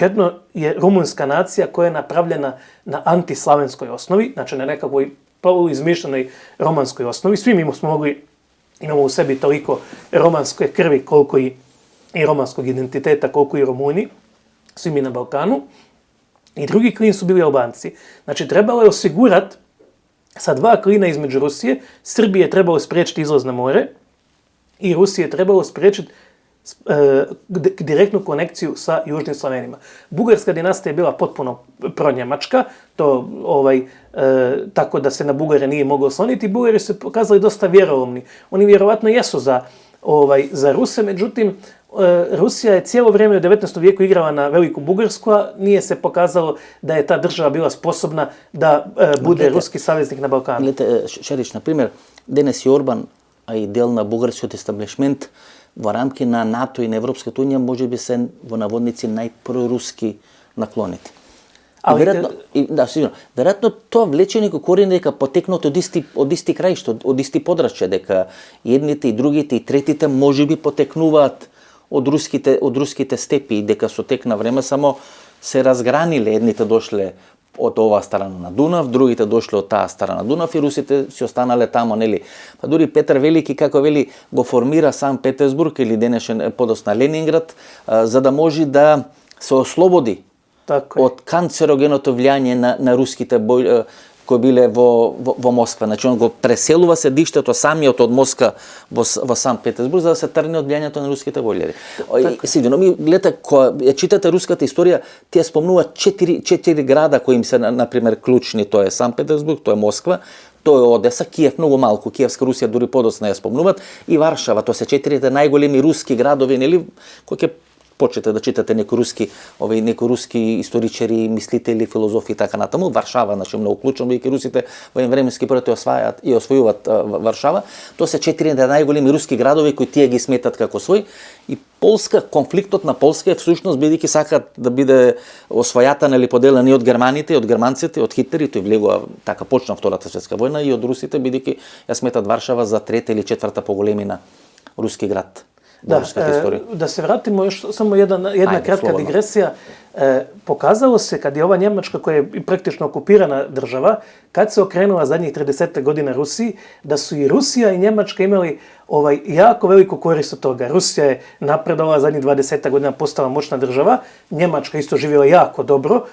Jedno je rumunjska nacija koja je napravljena na antislavenskoj osnovi, znači na nekakvoj poluizmišljenoj romanskoj osnovi. Svi mi smo mogli, imamo u sebi toliko romanske krvi koliko i romanskog identiteta koliko i Rumuni, svi mi na Balkanu. I drugi klin su bili Albanci. Znači, trebalo je osigurati sa 2 klina između Rusije. Srbije je trebalo spriječiti izlaz na more i Rusije je trebalo spriječiti direktnu konekciju sa južnim Slavenima. Bugarska dinastija je bila potpuno pronjemačka, tako da se na Bugare nije moglo osloniti. Bugari su pokazali dosta vjeroumni. Oni vjerovatno jesu za Ruse, međutim, Rusija je cijelo vrijeme u 19. vijeku igrala na Veliku Bugarsku, a nije se pokazalo da je ta država bila sposobna da bude ruski saveznik na Balkanu. Gledajte, Šerić, na primjer, danes je Orban, a i del na bugarskog establishment, v ramki na NATO in Evropska unija može bi se v navodnici najproruski nakloniti. Verjetno to vleče neko korenje, deka poteknut od isti krajišta, od isti područja, deka jednite i drugite i tretite može bi poteknuvat od ruskite stepi, deka su tek na vreme samo se razgranile, jednite došle od ova strana na Dunav, drugite došli od ta strana na Dunav i Rusite si ostanale tamo, neli. Pa duri Petar Veliki, kako veli, go formira sam Petersburg ili denešen podosna Leningrad, za da može da se oslobodi od kancerogeното влияние на руските кои биле во Москва. Значи он го преселува седиштето самиот од Москва во Санкт Петербург за да се тргне од влијанието на руските војлери. Сигурно ми гледате кога ја читате руската историја, тие спомнуваат 4 града кои им се на пример клучни, тоа е Санкт Петербург, тоа е Москва, тоа е Одеса, Киев многу малку, Киевска Русија дури подоцна ја спомнуваат, и Варшава, тоа се 4 најголеми руски градови, нели, кои ќе почнете да читате некои руски историчари, мислители, филозофи и така натаму. Варшава, значи многу клучно, бидејќи русите во еден временски период ја освојуваат Варшава. Тоа се 4 најголеми руски градови кои тие ги сметат како свој. И Полска, конфликтот на Полска е всушност бидејќи сакаат да биде освојатана или поделена и од германите, и од германците, од Хитлер, и тој влегува, така почна Втората светска војна, и од русите, бидејќи ја сметат Варшава за 3 или 4 по големина руски град. Da se vratimo još samo jedna kratka digresija. Pokazalo se kad je ova Njemačka, koja je praktično okupirana država, kad se okrenula zadnjih 30 godina Rusiji, da su i Rusija i Njemačka imali jako veliku korist od toga. Rusija je napredovala zadnjih 20 godina, postala moćna država, Njemačka isto živjela jako dobro,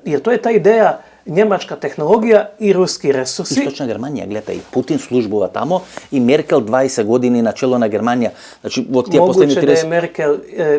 jer to je ta ideja njemačka tehnologija i ruski resursi. Istočna Germanija, gledajte, i Putin službува тамо, и Меркел 20 години на чело на Германија. Значи, во тие последни 30... Moguće da je Merkel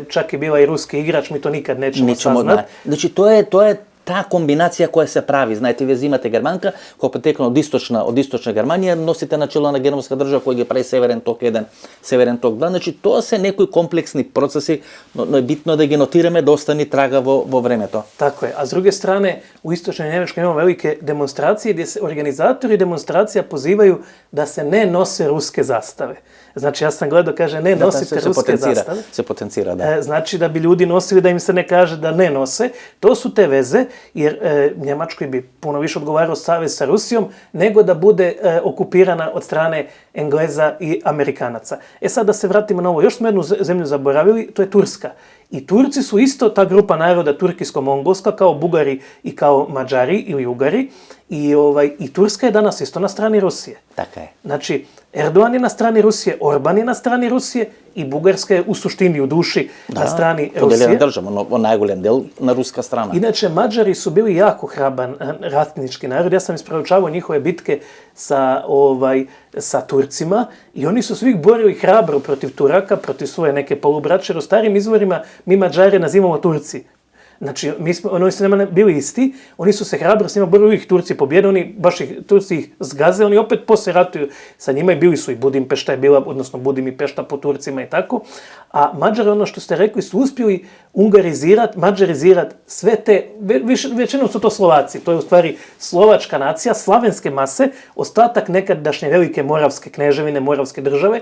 čak i bila i ruski igrač, mi to nikad nećemo saznat. Значи, тоа е таа комбинација која се прави. Знаете, вие взимате германка, која потекна од источна Германија, носите на чело на германска држава која ги прави Северен ток 1, Северен ток 2. Значи, тоа се некои комплексни процеси, но е битно да ги нотираме, да остани трага во времето. Tako je. A s druge strane, u istočnoj Njemačkoj imamo velike demonstracije gdje se organizatori demonstracija pozivaju da se ne nose ruske zastave. Znači, ja sam gledao, kaže, ne nosite ruske zastave. Se potencira, da. Znači, da bi ljudi nosili, da im se ne kaže da ne nose. To su te veze, jer Njemačkoj bi puno više odgovarao savez sa Rusijom, nego da bude okupirana od strane Engleza i Amerikanaca. Sad da se vratimo na ovo, još smo jednu zemlju zaboravili, to je Turska. I Turci su isto ta grupa naroda turkisko-mongolska, kao Bugari i kao Mađari ili Ugari. I Turska je danas isto na strani Rusije. Така е. Znači, Erdogan je na strani Rusije, Orban je na strani Rusije i Bugarska je u suštini, u duši na strani Rusije. Podeljena država, no najgolem del na ruska strana. Inače, Mađari su bili jako hraban ratnički narod. Ja sam isproučavao njihove bitke sa Turcima i oni su svi borili hrabro protiv Turaka, protiv svoje neke polubraće. U starim izvorima mi Mađare nazivamo Turci. Znači, oni su nama bili isti, oni su se hrabro s njima borili, ih Turci pobjede, Turci ih zgaze, oni opet poslije ratuju sa njima i bili su i Budimpešta je bila, odnosno Budim i Pešta po Turcima i tako. A Mađari, ono što ste rekli, su uspjeli ungarizirati, mađarizirati sve te, većinom su to Slovaci, to je u stvari slovačka nacija, slavenske mase, ostatak nekadašnje velike moravske kneževine, moravske države,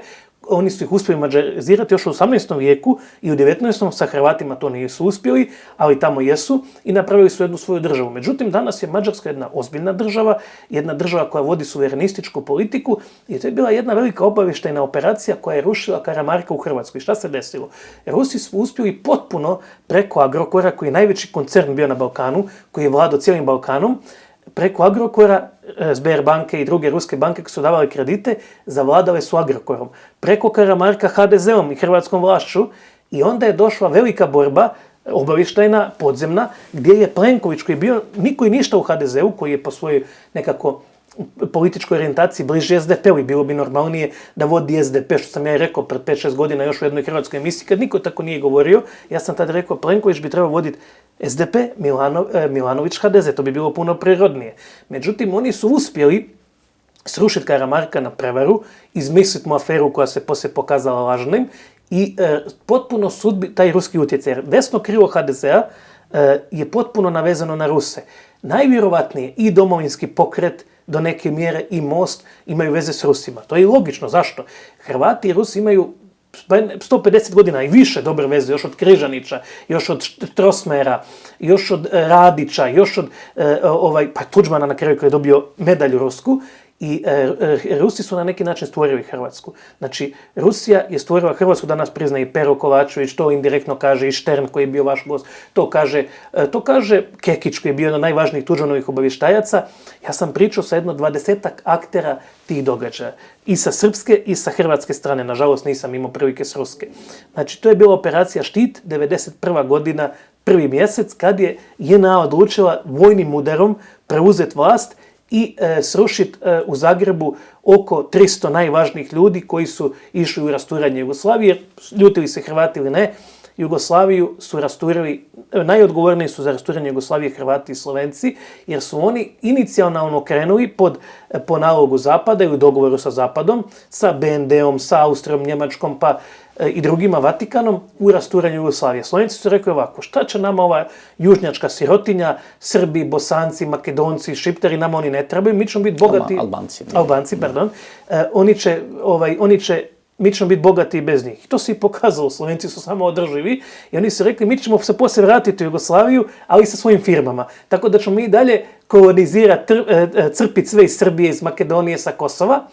oni su ih uspjeli mađarizirati još u 18. vijeku i u 19. sa Hrvatima to nisu uspjeli, ali tamo jesu i napravili su jednu svoju državu. Međutim, danas je Mađarska jedna ozbiljna država, jedna država koja vodi suverenističku politiku i to je bila jedna velika obavještajna operacija koja je rušila Karamarka u Hrvatskoj. Šta se desilo? Rusi su uspjeli potpuno preko Agrokora, koji je najveći koncern bio na Balkanu, koji je vladao cijelim Balkanom, preko Agrokora, Sberbanke i druge ruske banke koje su davale kredite, zavladale su Agrokorom. Preko Karamarka HDZ-om i hrvatskom vlašću i onda je došla velika borba, obavještajna, podzemna, gdje je Plenković koji je bio niko i ništa u HDZ-u, koji je po svojoj nekako političkoj orijentaciji bliži SDP-u i bilo bi normalnije da vodi SDP, što sam ja i rekao pred 5-6 godina još u jednoj hrvatskoj emisiji, kad niko tako nije govorio, ja sam tada rekao Plenković bi trebao voditi SDP, Milanović HDZ, to bi bilo puno prirodnije. Međutim, oni su uspjeli srušiti Karamarka na prevaru, izmisliti mu aferu koja se poslije pokazala lažnim i potpuno taj ruski utjecaj. Desno krilo HDZ-a je potpuno navezano na Ruse. Najvjerovatnije i Domovinski pokret do neke mjere i Most imaju veze s Rusima. To je i logično. Zašto? Hrvati i Rusi imaju 150 godina i više dobre veze, još od Križanića, još od Trosmera, još od Radića, još od pa Tuđmana na kraju koji je dobio medalju rusku. I Rusi su na neki način stvorili Hrvatsku. Znači, Rusija je stvorila Hrvatsku, danas prizna i Pero Kovačević, to indirektno kaže i Štern koji je bio vaš gost, to kaže Kekić koji je bio jedan od najvažnijih Tuđmanovih obavještajaca. Ja sam pričao sa jedno 20-ak aktera tih događaja. I sa srpske i sa hrvatske strane. Nažalost, nisam imao prilike s ruske. Znači, to je bila operacija Štit, 91. godina, 1. mjesec, kad je JNA odlučila vojnim udarom preuzeti vlast i srušiti u Zagrebu oko 300 najvažnijih ljudi koji su išli u rasturanje Jugoslavije. Ljutili se Hrvati ili ne, Jugoslaviju su rasturili, najodgovorniji su za rasturanje Jugoslavije Hrvati i Slovenci, jer su oni inicijalno krenuli po nalogu Zapada i u dogovoru sa Zapadom, sa BND-om, sa Austrijom, Njemačkom, pa i drugima, Vatikanom, u rasturanju Jugoslavije. Slovenci su rekli ovako, šta će nama ova južnjačka sirotinja, Srbi, Bosanci, Makedonci, Šiptari, nama oni ne trebaju, mi ćemo biti bogati... Albanci, pardon. Mi ćemo biti bogati i bez njih. I to se i pokazalo, Slovenci su samo održivi i oni su rekli mi ćemo se poslije vratiti u Jugoslaviju, ali sa svojim firmama. Tako da ćemo mi dalje kolonizirati, crpiti sve iz Srbije, iz Makedonije, sa Kosova,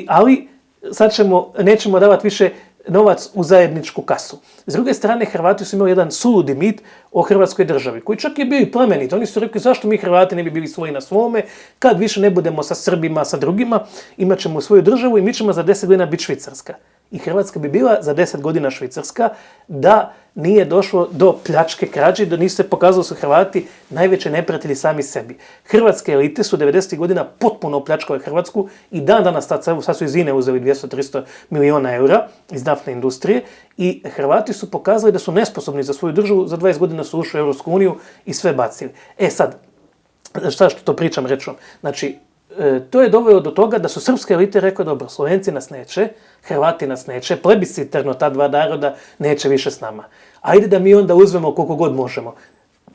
ali sad nećemo davati više novac u zajedničku kasu. S druge strane, Hrvati su imali jedan suludi mit o Hrvatskoj državi, koji čak je bio i plemenit. Oni su rekli zašto mi Hrvati ne bi bili svoji na svome, kad više ne budemo sa Srbima, sa drugima, imat ćemo svoju državu i mi ćemo za 10 godina biti Švicarska. I Hrvatska bi bila za 10 godina Švicarska da nije došlo do pljačke, krađe, da nisu se pokazali su Hrvati najveće neprijatelji sami sebi. Hrvatske elite su 90. godina potpuno opljačkale Hrvatsku i danas sad su iz INE uzeli 200-300 milijuna eura iz naftne industrije i Hrvati su pokazali da su nesposobni za svoju državu, za 20 godina su ušli u Europsku uniju i sve bacili. Sad, šta što to pričam, reću vam. Znači, to je dovelo do toga da su srpske elite rekli dobro, Slovenci nas neće, Hrvati nas neće, plebiscitarno ta dva naroda neće više s nama. Ajde da mi onda uzmemo koliko god možemo.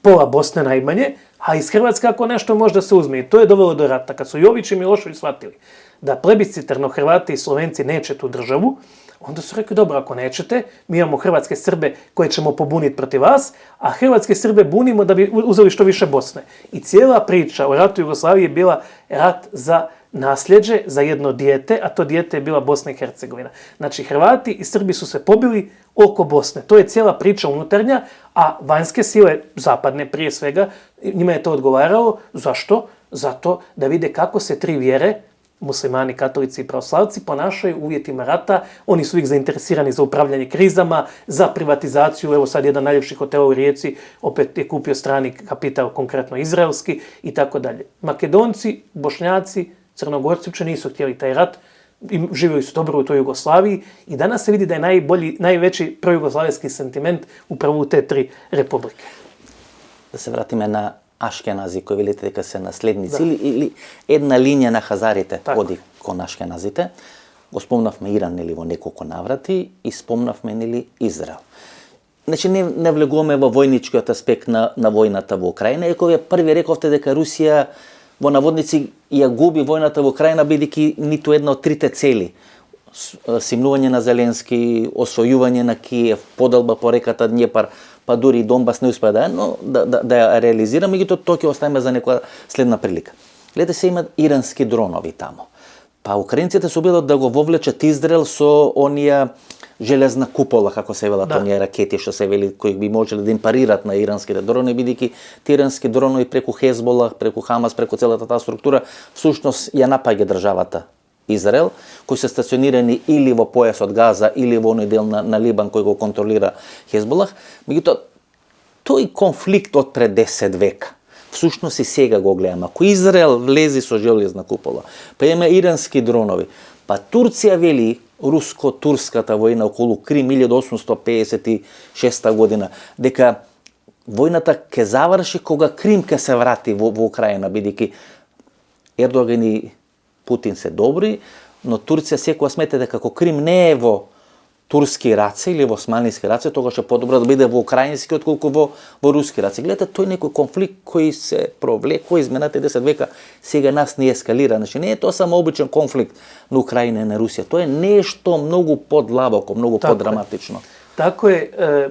Pola Bosne najmanje, a iz Hrvatske ako nešto može da se uzme. I to je dovelo do rata. Kad su Jović i Milošević shvatili da plebiscitarno Hrvati i Slovenci neće tu državu, onda su rekli, dobro, ako nećete, mi imamo hrvatske Srbe koje ćemo pobuniti protiv vas, a hrvatske Srbe bunimo da bi uzeli što više Bosne. I cijela priča o ratu Jugoslavije je bila rat za nasljeđe, za jedno dijete, a to dijete je bila Bosna i Hercegovina. Znači, Hrvati i Srbi su se pobili oko Bosne. To je cijela priča unutarnja, a vanjske sile, zapadne prije svega, njima je to odgovaralo. Zašto? Zato da vide kako se tri vjere, muslimani, katolici i pravoslavci, ponašaju u uvjetima rata. Oni su uvijek zainteresirani za upravljanje krizama, za privatizaciju. Evo sad jedan najljepši hotel u Rijeci opet je kupio strani kapital, konkretno izraelski i tako dalje. Makedonci, Bošnjaci, Crnogorci uopće nisu htjeli taj rat, živjeli su dobro u toj Jugoslaviji i danas se vidi da je najveći projugoslavijski sentiment upravo u te tri republike. да се вратиме на Ашкенази, кои велите дека се наследници, или една линија на хазарите оди кон Ашкеназите. Го спомнавме Иран, нели, во неколку наврати и спомнавме, нели, Израел. Значи, не влегуваме во војничкиот аспект на војната во Украина, иако вие први рековте дека Русија во наводници ја губи војната во Украина, бидејќи ниту една од трите цели, симнување на Зеленски, освојување на Киев, поделба по реката Днепар, па дури и Донбас не успеа да ја реализира, меѓутоа тоа ќе оставиме за некоја следна прилика. Гледате, се имат ирански дронови тамо. Па украинците се обидат да го вовлечат Израел со онија железна купола, како се велат, оние ракети што се вели, кои би можеле да им парират на иранските дронови, бидејќи тие ирански дронови преку Хезбола, преку Хамас, преку целата таа структура, всушност ја напаѓа државата Израел, кои се стационирани или во појасот Газа, или во оној дел на Либан кој го контролира Хезболах. Меѓутоа, тој конфликт од пред 10 века, всушност и сега го гледаме. Ако Израел влези со железна купола, па има ирански дронови, па Турција вели, руско-турската војна околу Крим 1856 година, дека војната ќе заврши кога Крим ќе се врати во Украина, бидејќи Ердоган и Путин се добри, но Турција секоја смета дека како Крим не е во турски раце или во османлиски раце, тогаш е подобро да биде во украински отколку во руски раце. Гледате, тој некој конфликт кој се провлекува изминалите 10 века, сега нас не ескалира. Значи не е тоа само обичен конфликт на Украина и на Русија, тоа е нешто многу подлабоко, многу подраматично. Тако е,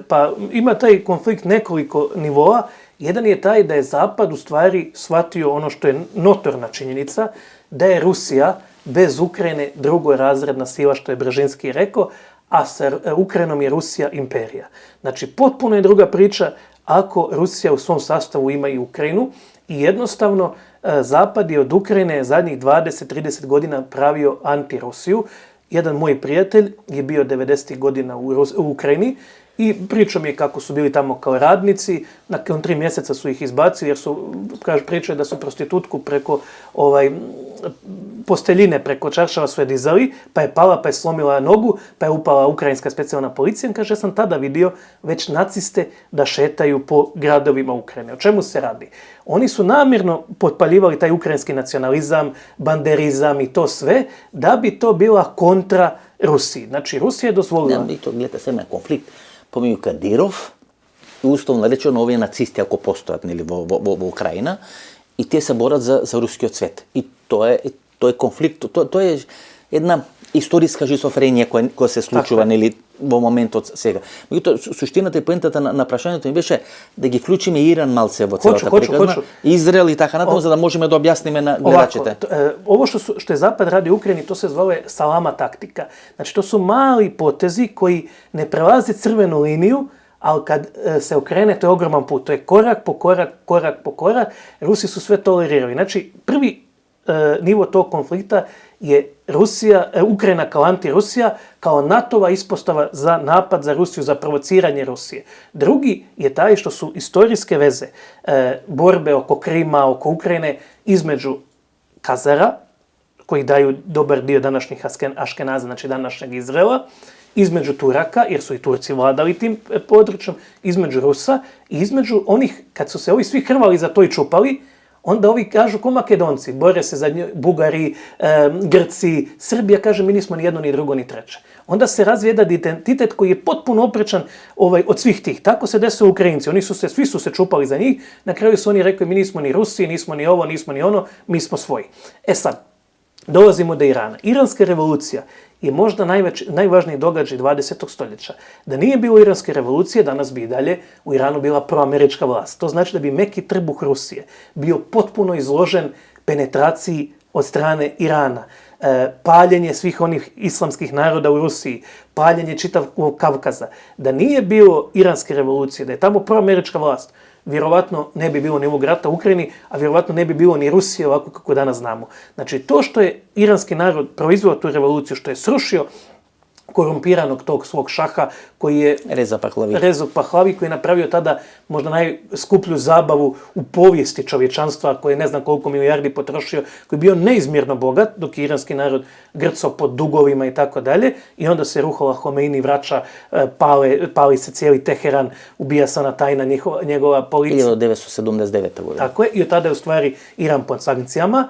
па има тај конфликт неколико нивоа. Еден е тај да е Запад у ствари сватио оно што е ноторна чинjenica, да е Русија без Украjine drugorazredna sila, što je Brežinski rekao, a sa Ukrajinom je Rusija imperija. Znači, potpuno je druga priča ako Rusija u svom sastavu ima i Ukrajinu i jednostavno Zapad je od Ukrajine zadnjih 20-30 godina pravio anti-Rusiju. Jedan moj prijatelj je bio 90. godina u Ukrajini i pričao mi je kako su bili tamo kao radnici, nakon 3 mjeseca su ih izbacili jer su, pričaju da su prostitutku preko posteljine, preko čaršava su je dizali, pa je pala, pa je slomila nogu, pa je upala ukrajinska specijalna policija. Kaže, ja sam tada vidio već naciste da šetaju po gradovima Ukrajine. O čemu se radi? Oni su namjerno potpaljivali taj ukrajinski nacionalizam, banderizam i to sve, da bi to bila kontra Rusiji. Znači, Rusija je dozvolila... Ne, to gledate sve na konflikt. Помеѓу Кадиров и условно речено овие нацисти ако постојат нели во Украина и тие се борат за рускиот свет. И тоа е конфликт, тоа е една историска шизофренија која се случува нели во моментот сега. Меѓутоа суштината и поентата на прашањето ми беше да ги вклучиме Иран малце во целата приказна, Израел и така натаму за да можеме да објасниме на гледачите. Ovo što je Zapad radi u Ukrajini, to se zove salama taktika. Znači, to su mali potezi koji ne prelaze crvenu liniju, ali kad se okrene, to je ogroman put. To je korak po korak. Rusi su sve tolerirali. Znači, prvi nivo tog konflikta je Ukrajina kao anti-Rusija, kao NATO-va ispostava za napad za Rusiju, za provociranje Rusije. Drugi je taj što su istorijske veze, borbe oko Krima, oko Ukrajine, između Kazara, koji daju dobar dio današnjih Aškenaza, znači današnjeg Izraela, između Turaka, jer su i Turci vladali tim područjem, između Rusa i između onih, kad su se ovi svi hrvali za to i čupali, onda ovi kažu ko Makedonci, bore se za Bugari, Grci, Srbija kaže mi nismo ni jedno, ni drugo, ni treće. Onda se razvije jedan identitet koji je potpuno oprečan od svih tih. Tako se desilo Ukrajinci. Svi su se čupali za njih. Na kraju su oni rekli mi nismo ni Rusi, nismo ni ovo, nismo ni ono, mi smo svoji. E sad, dolazimo do Irana. Iranska revolucija je možda najvažniji događaj 20. stoljeća. Da nije bilo Iranske revolucije, danas bi i dalje u Iranu bila proamerička vlast. To znači da bi meki trbuh Rusije bio potpuno izložen penetraciji od strane Irana. Paljenje svih onih islamskih naroda u Rusiji, paljenje čitavog Kavkaza. Da nije bilo Iranske revolucije, da je tamo proamerička vlast, vjerovatno ne bi bilo ni ovog rata u Ukrajini, a vjerovatno ne bi bilo ni Rusije ovako kako danas znamo. Znači, to što je iranski narod proizveo tu revoluciju, što je srušio korumpiranog tog svog šaha koji je Rezo Pahlavi, koji je napravio tada možda najskuplju zabavu u povijesti čovječanstva, koji je ne znam koliko milijardi potrošio, koji je bio neizmjerno bogat, dok je iranski narod grcao pod dugovima i tako dalje. I onda se Ruhollah Homeini vraća, pali se cijeli Teheran, ubija se ona tajna njegova policija. 1979. godine. Tako je, i od tada je u stvari Iran pod sankcijama.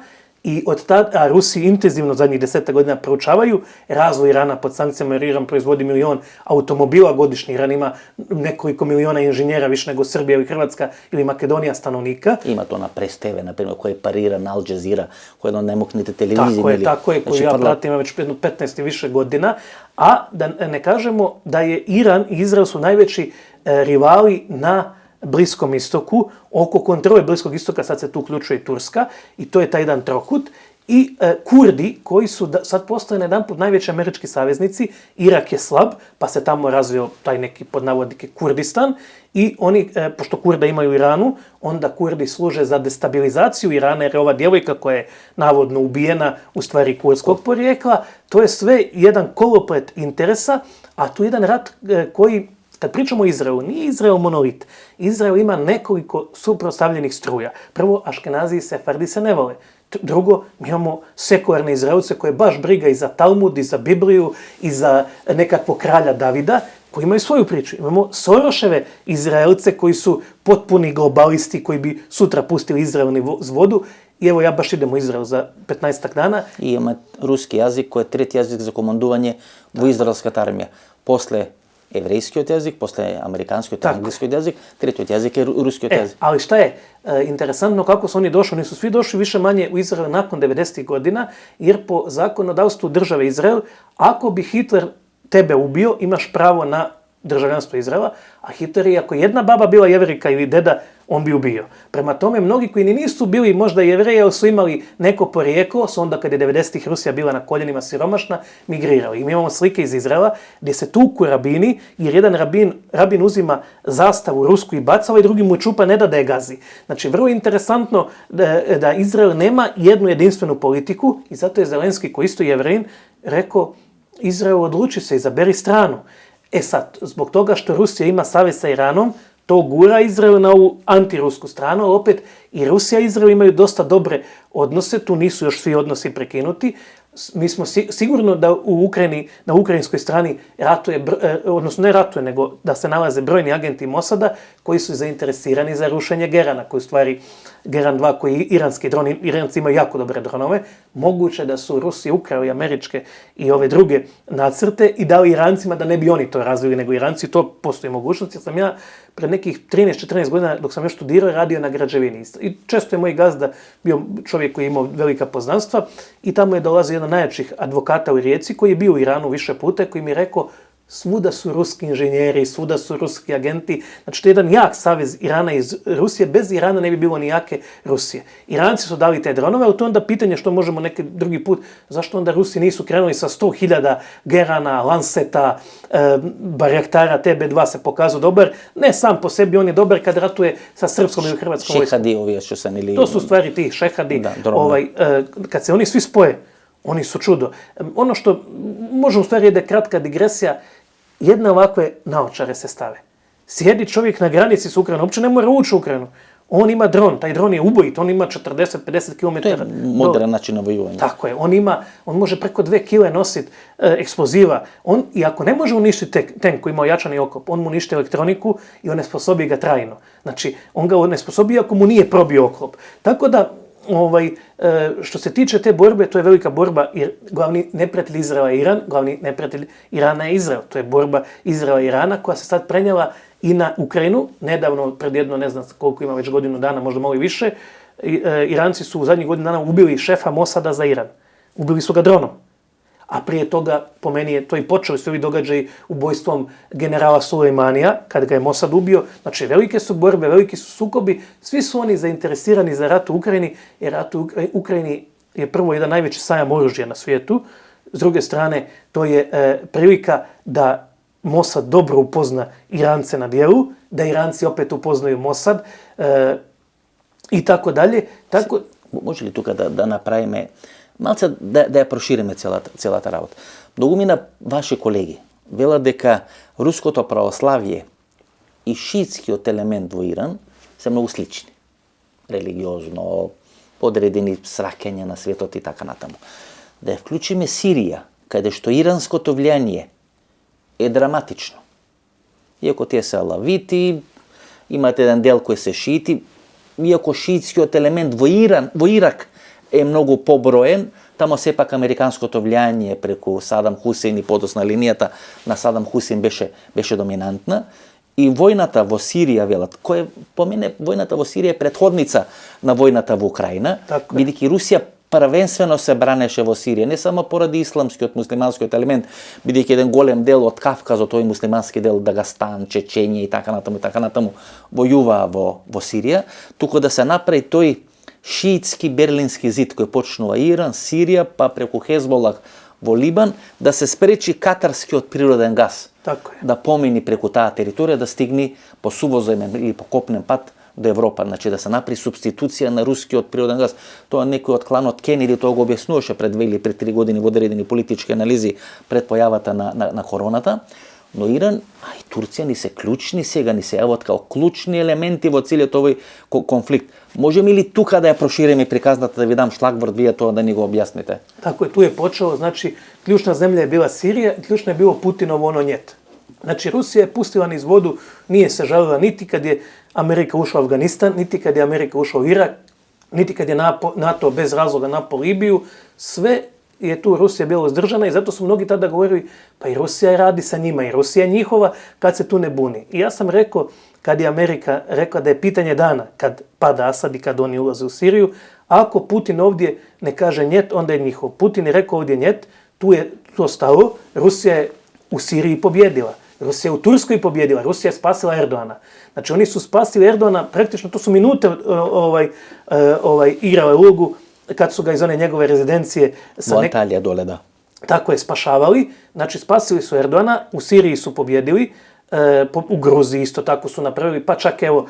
I od tada, a Rusi intenzivno zadnjih 10 godina proučavaju razvoj Irana pod sankcijama, jer Iran proizvodi 1 milion automobila godišnje. Iran ima nekoliko miliona inženjera, više nego Srbija ili Hrvatska ili Makedonija stanovnika. Ima to na Press TV, na primjer, koje parira na Al Jazeera, koje ne mogu niti televiziji. Tako je, koju ja pratim već 15 i više godina. A da ne kažemo da je Iran i Izrael su najveći rivali na Bliskom istoku, oko kontrole Bliskog istoka sad se tu uključuje i Turska i to je taj jedan trokut. I Kurdi koji su sad postali na jedanput najveći američki saveznici, Irak je slab, pa se tamo razvio taj neki pod navodnike Kurdistan i oni, pošto Kurda imaju u Iranu, onda Kurdi služe za destabilizaciju Irana jer je ova djevojka koja je navodno ubijena u stvari kurdskog porijekla. To je sve jedan koloplet interesa, a tu je jedan rat koji, kad pričamo o Izraelu, nije Izrael monolit. Izrael ima nekoliko suprotstavljenih struja. Prvo, Aškenazi i Sefardi se ne vole. Drugo, mi imamo sekularne Izraelce koje baš briga i za Talmud, i za Bibliju, i za nekakvog kralja Davida, koji imaju svoju priču. Imamo Soroševe Izraelce koji su potpuni globalisti, koji bi sutra pustili Izrael niz vodu. I evo ja baš idem u Izrael za 15 dana. I ima ruski jezik koji je treći jezik za komandovanje u izraelska armija. Posle evrejski jezik, posle amerikanski anglijski jezik, treći jezik je ruski jezik. Ali šta je interesantno kako su oni došli? Oni su svi došli više manje u Izrael nakon 90. godina, jer po zakonodavstvu države Izrael, ako bi Hitler tebe ubio, imaš pravo na državljanstvo Izraela, a Hitler je, ako jedna baba bila Jevrika ili deda, on bi ubio. Prema tome, mnogi koji nisu bili možda Jevreji, ali su imali neko porijeklo, su onda kad je 90-ih Rusija bila na koljenima siromašna, migrirali. I mi imamo slike iz Izraela gdje se tuku rabini, jer jedan rabin uzima zastavu rusku i bacava i drugi mu čupa, ne da je gazi. Znači, vrlo interesantno da Izrael nema jednu jedinstvenu politiku i zato je Zelenski, koji isto Jevrejin, rekao, Izrael odluči se, izaberi stranu. E sad, zbog toga što Rusija ima savez sa Iranom, to gura Izrael na ovu antirusku stranu, ali opet i Rusija i Izrael imaju dosta dobre odnose, tu nisu još svi odnosi prekinuti. Mi smo sigurno da u Ukrajini, na ukrajinskoj strani ratuje, odnosno ne ratuje, nego da se nalaze brojni agenti Mosada koji su zainteresirani za rušenje Gerana, koji u stvari Geran 2, koji je iranski dron, Iranci imaju jako dobre dronove, moguće da su Rusi ukrali američke i ove druge nacrte i dali Irancima da ne bi oni to razvili, nego Iranci, to postoji mogućnost, jer sam ja pred nekih 13-14 godina, dok sam još studirao, radio na građevini. I često je moj gazda bio čovjek koji je imao velika poznanstva i tamo je dolazio jedan najjačih advokata u Rijeci koji je bio u Iranu više puta, koji mi je rekao svuda su ruski inženjeri, svuda su ruski agenti. Znači, to je jedan jak savez Irana iz Rusije. Bez Irana ne bi bilo ni jake Rusije. Iranci su dali te dronove, ali to je onda pitanje što možemo neki drugi put, zašto onda Rusi nisu krenuli sa 100.000 Gerana, Lanceta, Barjaktara, TB2 se pokazao dobar. Ne sam po sebi, on je dobar kad ratuje sa srpskom ili hrvatskom vojskom. Šehadi ovi što sam ili... To su stvari ti šehadi. Kad se oni svi spoje, oni su čudo. Ono što možemo stvari je kratka digresija, jedne ovakve naočare se stave. Sjedi čovjek na granici s Ukrajinom, uopće ne mora ući u Ukrajinu. On ima dron, taj dron je ubojit, on ima 40-50 km. To je modern način vojovanja. Tako je, on može preko 2 kile nositi eksploziva. I ako ne može uništiti tank koji ima ojačani oklop, on mu uništi elektroniku i onesposobi ga trajno. Znači, on ga onesposobi ako mu nije probio oklop. Tako da, što se tiče te borbe, to je velika borba, jer glavni neprijatelj Izraela je Iran, glavni neprijatelj Irana je Izrael. To je borba Izraela i Irana koja se sad prenijela i na Ukrajinu. Nedavno, pred jedno, ne znam koliko ima već godinu dana, možda malo i više, Iranci su u zadnjih godinu dana ubili šefa Mosada za Iran. Ubili su ga dronom. A prije toga, po meni je to i počeli su ovi događaji ubojstvom generala Sulejmanija, kad ga je Mosad ubio. Znači, velike su borbe, veliki su sukobi, svi su oni zainteresirani za rat u Ukrajini, jer rat u Ukrajini je prvo jedan najveći sajam oružja na svijetu. S druge strane, to je prilika da Mosad dobro upozna Irance na dijelu, da Iranci opet upoznaju Mosad i tako dalje. Može li tukaj da napravime малце да ја прошириме целата работа. Многумина ваши колеги велат дека руското православие и шиитскиот елемент во Иран се многу слични. Религиозно, подредени сраќања на светот и така натаму. Да ја вклучиме Сирија, каде што иранското влијание е драматично. Иако тие се алавити, имате еден дел кој се шиити, иако шиитскиот елемент во Ирак е многу поброен, тамо сепак американското влијание преку Садам Хусейн и подосна линијата на Садам Хусейн беше доминантна. И војната во Сирија, велат, по мене војната во Сирија е претходница на војната во Украина, бидејќи Русија првенствено се бранеше во Сирија, не само поради исламскиот, муслиманскиот елемент, бидејќи еден голем дел од Кавказот, тој муслимански дел, Дагестан, Чеченија и така натаму војуваа во Сирија, туку да се направи тој шиитски берлински зид кој почнува Иран, Сирија, па преку Хезболах во Либан, да се спречи катарскиот природен газ да помини преку таа територија, да стигне по сувоземен или по копнен пат до Европа, значи да се направи субституција на рускиот природен газ. Тоа некој од кланот Кенеди тоа го објаснуваше пред 2 или пред 3 години во одредени политички анализи пред појавата на короната. Но Иран, а и Турција ни се клучни сега, ни се јават као клучни елементи во целиот овој конфликт. Можеме ли тука да ја прошириме приказната, да ви дам шлагворд, вие тоа да ни го објасните? Тако е, ту е почело, значи, клучна земја е била Сирија, клучно е било Путиново оно њет. Значи, Русија е пустила низ воду, nije се жалила niti kad je Amerika ušla u Afganistan, niti kad je Amerika ušla u Irak, niti kad je NATO bez razloga napao Libiju, sve je tu Rusija bila uzdržana i zato su mnogi tada govorili pa i Rusija radi sa njima i Rusija je njihova kad se tu ne buni. I ja sam rekao, kad je Amerika rekla da je pitanje dana kad pada Asad i kad oni ulaze u Siriju, ako Putin ovdje ne kaže njet, onda je njihov. Putin je rekao ovdje njet, tu je to stalo, Rusija je u Siriji pobjedila. Rusija je u Turskoj pobjedila, Rusija je spasila Erdoana. Znači oni su spasili Erdoana, praktično to su minute igrale ulogu kad su ga iz one njegove rezidencije sa Antalija dole, da. Tako je, spašavali. Znači spasili su Erdoana, u Siriji su pobjedili, u Gruziji isto tako su napravili, pa čak evo,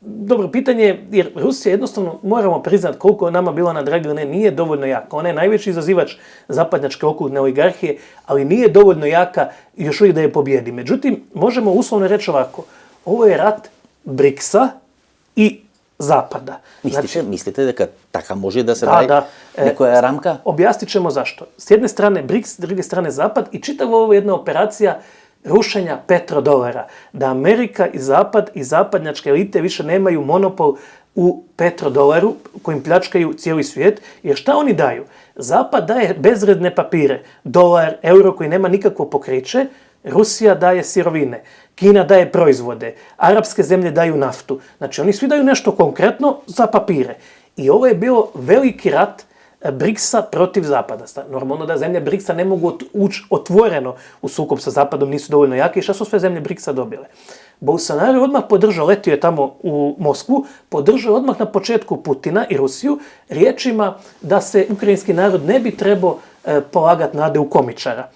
dobro pitanje, jer Rusija jednostavno, moramo priznati koliko je nama bila na dragi, ne, nije dovoljno jaka. Ona je najveći izazivač zapadnjačke okultne oligarhije, ali nije dovoljno jaka još uvijek da je pobjedi. Međutim, možemo uslovno reći ovako, ovo je rat BRICS-a i Zapada. Mislite дека така може да се прави некоја рамка? Objasnit ćemo zašto. S jedne strane BRICS, s druge strane Zapad i čitava ovo jedna operacija rušenja petrodolara. Da Amerika i Zapad i zapadnjačke elite više nemaju monopol u petrodolaru kojim pljačkaju cijeli svijet. Jer šta oni daju? Zapad daje bezvredne papire, dolar, euro koji nema nikakvo pokriće, Rusija daje sirovine, Kina daje proizvode, arapske zemlje daju naftu. Znači oni svi daju nešto konkretno za papire. I ovo je bio veliki rat BRICS-a protiv Zapada. Normalno da zemlje BRICS-a ne mogu ući otvoreno u sukob sa Zapadom, nisu dovoljno jake. I šta su sve zemlje BRICS-a dobile? Bolsonaro odmah podržao, letio je tamo u Moskvu, podržao odmah na početku Putina i Rusiju riječima da se ukrajinski narod ne bi trebao polagati nade u komičara.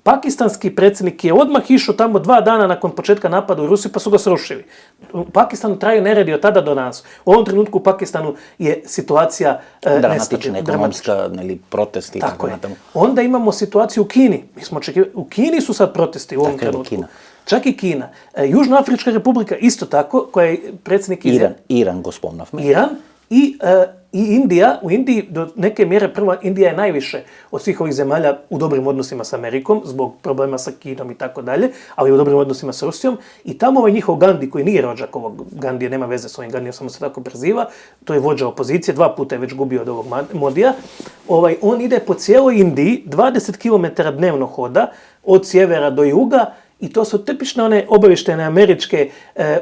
Pakistanski predsjednik je odmah išao tamo 2 dana nakon početka napada u Rusiju pa su ga srušili. U Pakistanu traju neredi od tada do danas. U ovom trenutku u Pakistanu je situacija dramatična, ekonomska ili protesti. Tako je. Onda imamo situaciju u Kini. U Kini su sad protesti u ovom trenutku. Čak i Kina. Južnoafrička republika isto tako, koja je predsjednik Iran, go spomnavme. Iran i Indija. U Indiji do neke mjere prva Indija je najviše od svih ovih zemalja u dobrim odnosima s Amerikom, zbog problema sa Kinom i tako dalje, ali u dobrim odnosima s Rusijom. I tamo ovaj njihov Gandhi, koji nije rođak ovog Gandhija, nema veze s ovim Gandhijom, samo se tako preziva, to je vođa opozicije, 2 puta je već gubio od ovog Modija. On ide po cijeloj Indiji, 20 km dnevno hoda, od sjevera do juga, i to su tipične one obavještene američke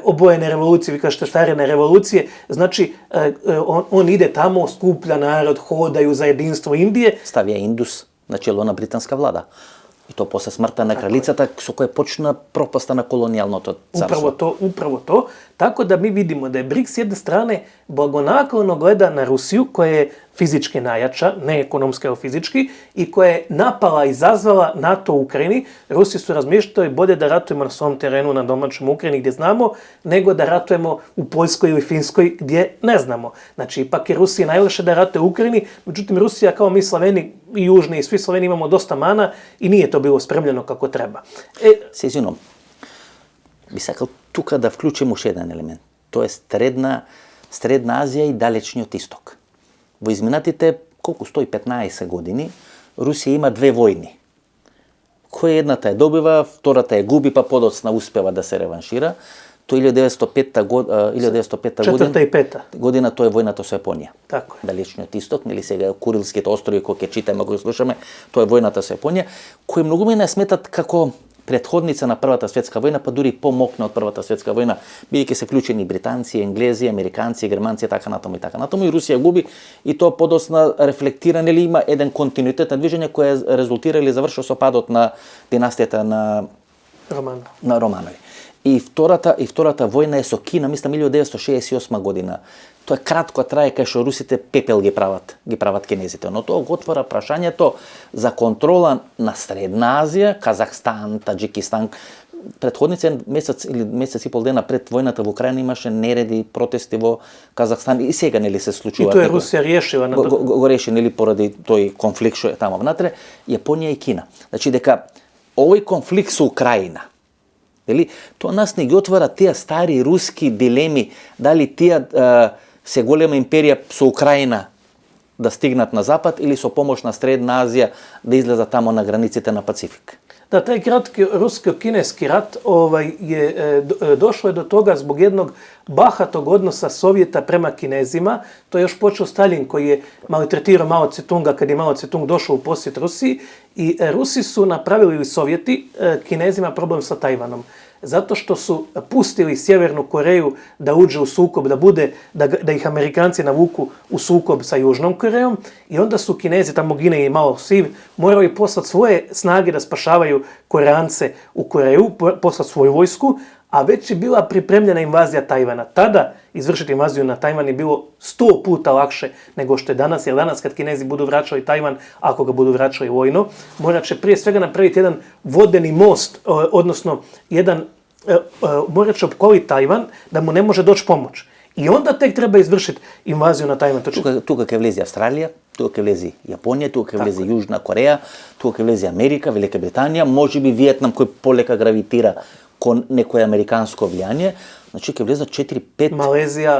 obojene revolucije, vi kažete šarene revolucije, znači on ide tamo, skuplja narod, hodaju za jedinstvo Indije. Stavija Indus na čelo na britanska vlada. I to posle smrta na kraljicата, со која почна пропаста на колонијалното царство. Upravo to. Tako da mi vidimo da je BRICS s jedne strane blagonaklono gleda na Rusiju koja je fizički najjača, ne ekonomski, ali fizički, i koja je napala i izazvala NATO u Ukrajini. Rusi su razmišljali bolje da ratujemo na svom terenu, na domaćem Ukrajini gdje znamo, nego da ratujemo u Poljskoj ili Finskoj gdje ne znamo. Znači, ipak je Rusiji najlakše da ratuje u Ukrajini, međutim Rusija kao mi Slaveni i Južni i svi Slaveni imamo dosta mana i nije to bilo spremljeno kako treba. Сезино, би сакал тука да вклучим уште еден елемент. Тоа е Средна Азија и Далечниот Исток. Во изминатите, колку 115 години, Русија има две војни. Која едната е добива, втората е губи, па подоцна успева да се реваншира. Тоа 1905 година, тоа е војната со Јапонија. Tako je. Далечниот Исток, нели сега Курилските острови, кои ќе читаме, кои слушаме, тоа е војната со Јапонија, кои многу мене сметат како предходница на Првата светска војна, па дури помокна од Првата светска војна, бидејќи се вклучени британци, енглези, американци, германци, така натаму. И Русија губи, и тоа подоцна рефлектира, нели има еден континуитет на движење кој резултира или завршува со падот на династијата на Романови. И втората војна е со Кина, мислам 1968 година. Тоа е кратко трае, кај што русите пепел ги прават кинезите. Но тоа го отвора прашањето за контрола на Средна Азија, Казахстан, Таџикистан. Предходница месец и пол дена пред војната во Украина имаше нереди, протести во Казахстан и сега нели се случува. И тоа е Русија решила на тоа. Го реши нели поради тој конфликт што е таму внатре, Јапонија и Кина. Значи дека овој конфликт со Украина, дали тоа нас не ги отвара тие стари руски дилеми, дали тие се голема империја со Украина да стигнат на запад или со помош на Средна Азија да излезат тамо на границите на Пацифик. Da, taj kratki rusko-kineski rat došlo je do toga zbog jednog bahatog odnosa Sovjeta prema Kinezima. To je još počeo Stalin koji je maltretirao Mao Tse-tunga kad je Mao Tse-tung došao u posjet Rusiji i Rusi su napravili, ili Sovjeti, Kinezima problem sa Tajvanom. Zato što su pustili Sjevernu Koreju da uđe u sukob, da ih Amerikanci navuku u sukob sa Južnom Korejom i onda su Kinezi, tamo Gine i Mao Siv, morali poslati svoje snage da spašavaju Koreance u Koreju, poslati svoju vojsku, a već je bila pripremljena invazija Tajvana. Tada izvršiti invaziju na Tajvan je bilo 100 puta lakše nego što je danas, jer danas kad Kinezi budu vraćali Tajvan, ako ga budu vraćali vojno, morat će prije svega napraviti jedan vodeni most, odnosno morat će opkoliti Tajvan da mu ne može doći pomoć. I onda tek treba izvršiti invaziju na Tajvan. Тука ќе влезе Австралија, тука ќе влезе Јапонија, тука ќе влезе Јужна Кореја, тука ќе влезе Америка, Велика Британија, можеби Виетнам кој полека гравитира кон некој американско влијание. Значи ќе влезат 4-5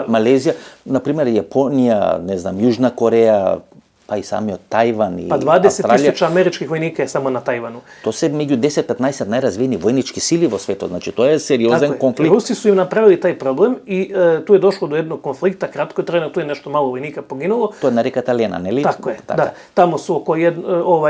Малезија, например Јапонија, не знам, Јужна Кореја, па и самиот Тајван и Австралија. 20.000 америчких војника е само на Тајвану. То се меѓу 10-15 најразвиени војнички сили во светот, значи тоа е сериозен конфликт. Руси su im napravili taj problem i tu je došlo do jednog konflikta, kratko je trajno, tu je nešto malo vojnika poginulo. To je na reka Lena, neli? Tako je, da. Tamo su oko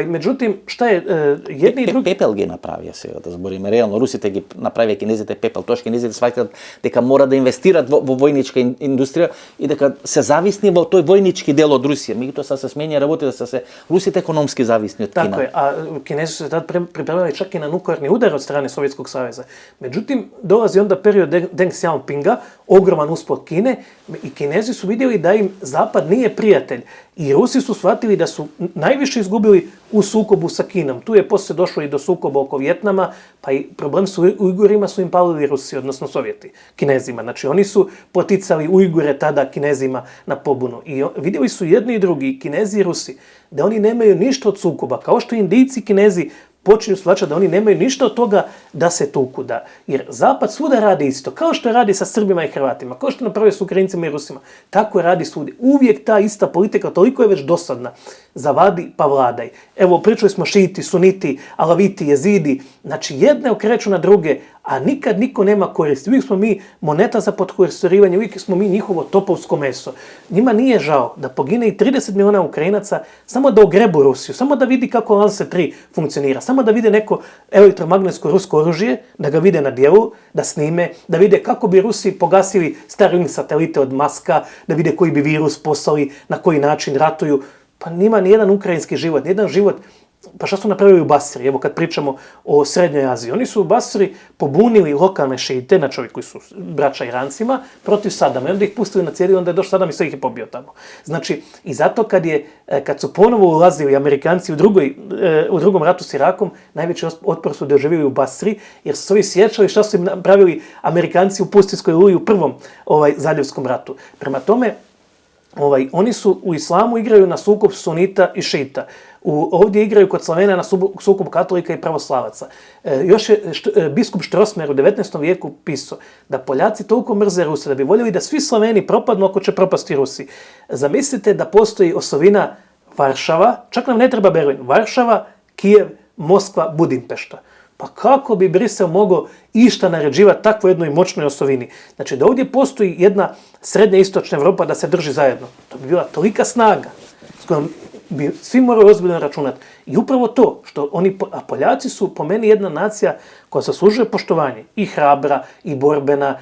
međutim, šta je jedni i drugi... Пепел ги направија сега, да збориме реално. Русите ги направија кинезите пепел. Тоа што кинезите сваќаат дека мора да инвестират во војничка индустрија и дека се зависни во тој војнички дел од Русија. Меѓутоа се сменја работи да се Русите економски зависни од Кина. Tako je, a Kinezi su se tad pripremali čak i na nuklearni udar od strane Sovjetskog saveza. Međutim, dolazi onda period Deng Xiaopinga, ogroman uspeh Kine, i Kinezi su vidjeli da im Zapad nije prijatelj. I Rusi su shvatili da su najviše izgubili u sukobu sa Kinom. Tu je poslije došlo i do sukoba oko Vjetnama, pa i problem s Ujgurima su im palili Rusi, odnosno Sovjeti, Kinezima. Znači oni su poticali Ujgure tada Kinezima na pobunu. I vidjeli su jedni i drugi, Kinezi i Rusi, da oni nemaju ništa od sukoba. Kao što Indijci i Kinezi počinju shvaćati da oni nemaju ništa od toga da se tuku. Jer Zapad svuda radi isto, kao što radi sa Srbima i Hrvatima, kao što napravio s Ukrajincima i Rusima. Tako radi svudi. Uvijek ta ista politika, toliko je već dosadna. Zavadi pa vladaj. Evo, pričali smo šiti, suniti, alaviti, jezidi. Znači, jedne okreću na druge, a nikad niko nema koristi. Uvijek smo mi moneta za potkoristorivanje, uvijek smo mi njihovo topovsko meso. Njima nije žao da pogine i 30 miliona Ukrajinaca samo da ogrebu Rusiju, samo da vidi kako Lance 3 funkcionira, samo da vide neko elektromagnetsko rusko oružje, da ga vide na dijelu, da snime, da vide kako bi Rusi pogasili Starlink satelite od Maska, da vide koji bi virus poslali, na koji način ratuju. Pa nima nijedan ukrajinski život, nijedan život pa šta su napravili u Basri? Evo kad pričamo o Srednjoj Aziji. Oni su u Basri pobunili lokalne šeite, znači ovi koji su braća Irancima, protiv Sadama. I onda ih pustili na cijeli, onda je došao Sadam i sve ih je pobio tamo. Znači, i zato kad su ponovo ulazili Amerikanci u drugom ratu s Irakom, najveći otpor su doživjeli u Basri, jer su se ovi sjećali šta su im napravili Amerikanci u Pustinskoj oluji u prvom zaljevskom ratu. Prema tome, oni su u islamu igraju na sukob sunita i šita. Ovdje igraju kod Slavena na sukob katolika i pravoslavaca. Još je biskup Štrosmer u 19. vijeku pisao da Poljaci toliko mrze Ruse, da bi voljeli da svi Slaveni propadnu ako će propasti Rusi. Zamislite da postoji osovina Varšava, čak nam ne treba Berlin, Varšava, Kijev, Moskva, Budimpešta. Pa kako bi Brisel mogao išta naređivati takvoj jednoj moćnoj osovini? Znači da ovdje postoji jedna srednja istočna Evropa da se drži zajedno. To bi bila tolika snaga s kojom bi svi morali ozbiljno računati. I upravo to, a Poljaci su po meni jedna nacija koja zaslužuje poštovanje. I hrabra, i borbena,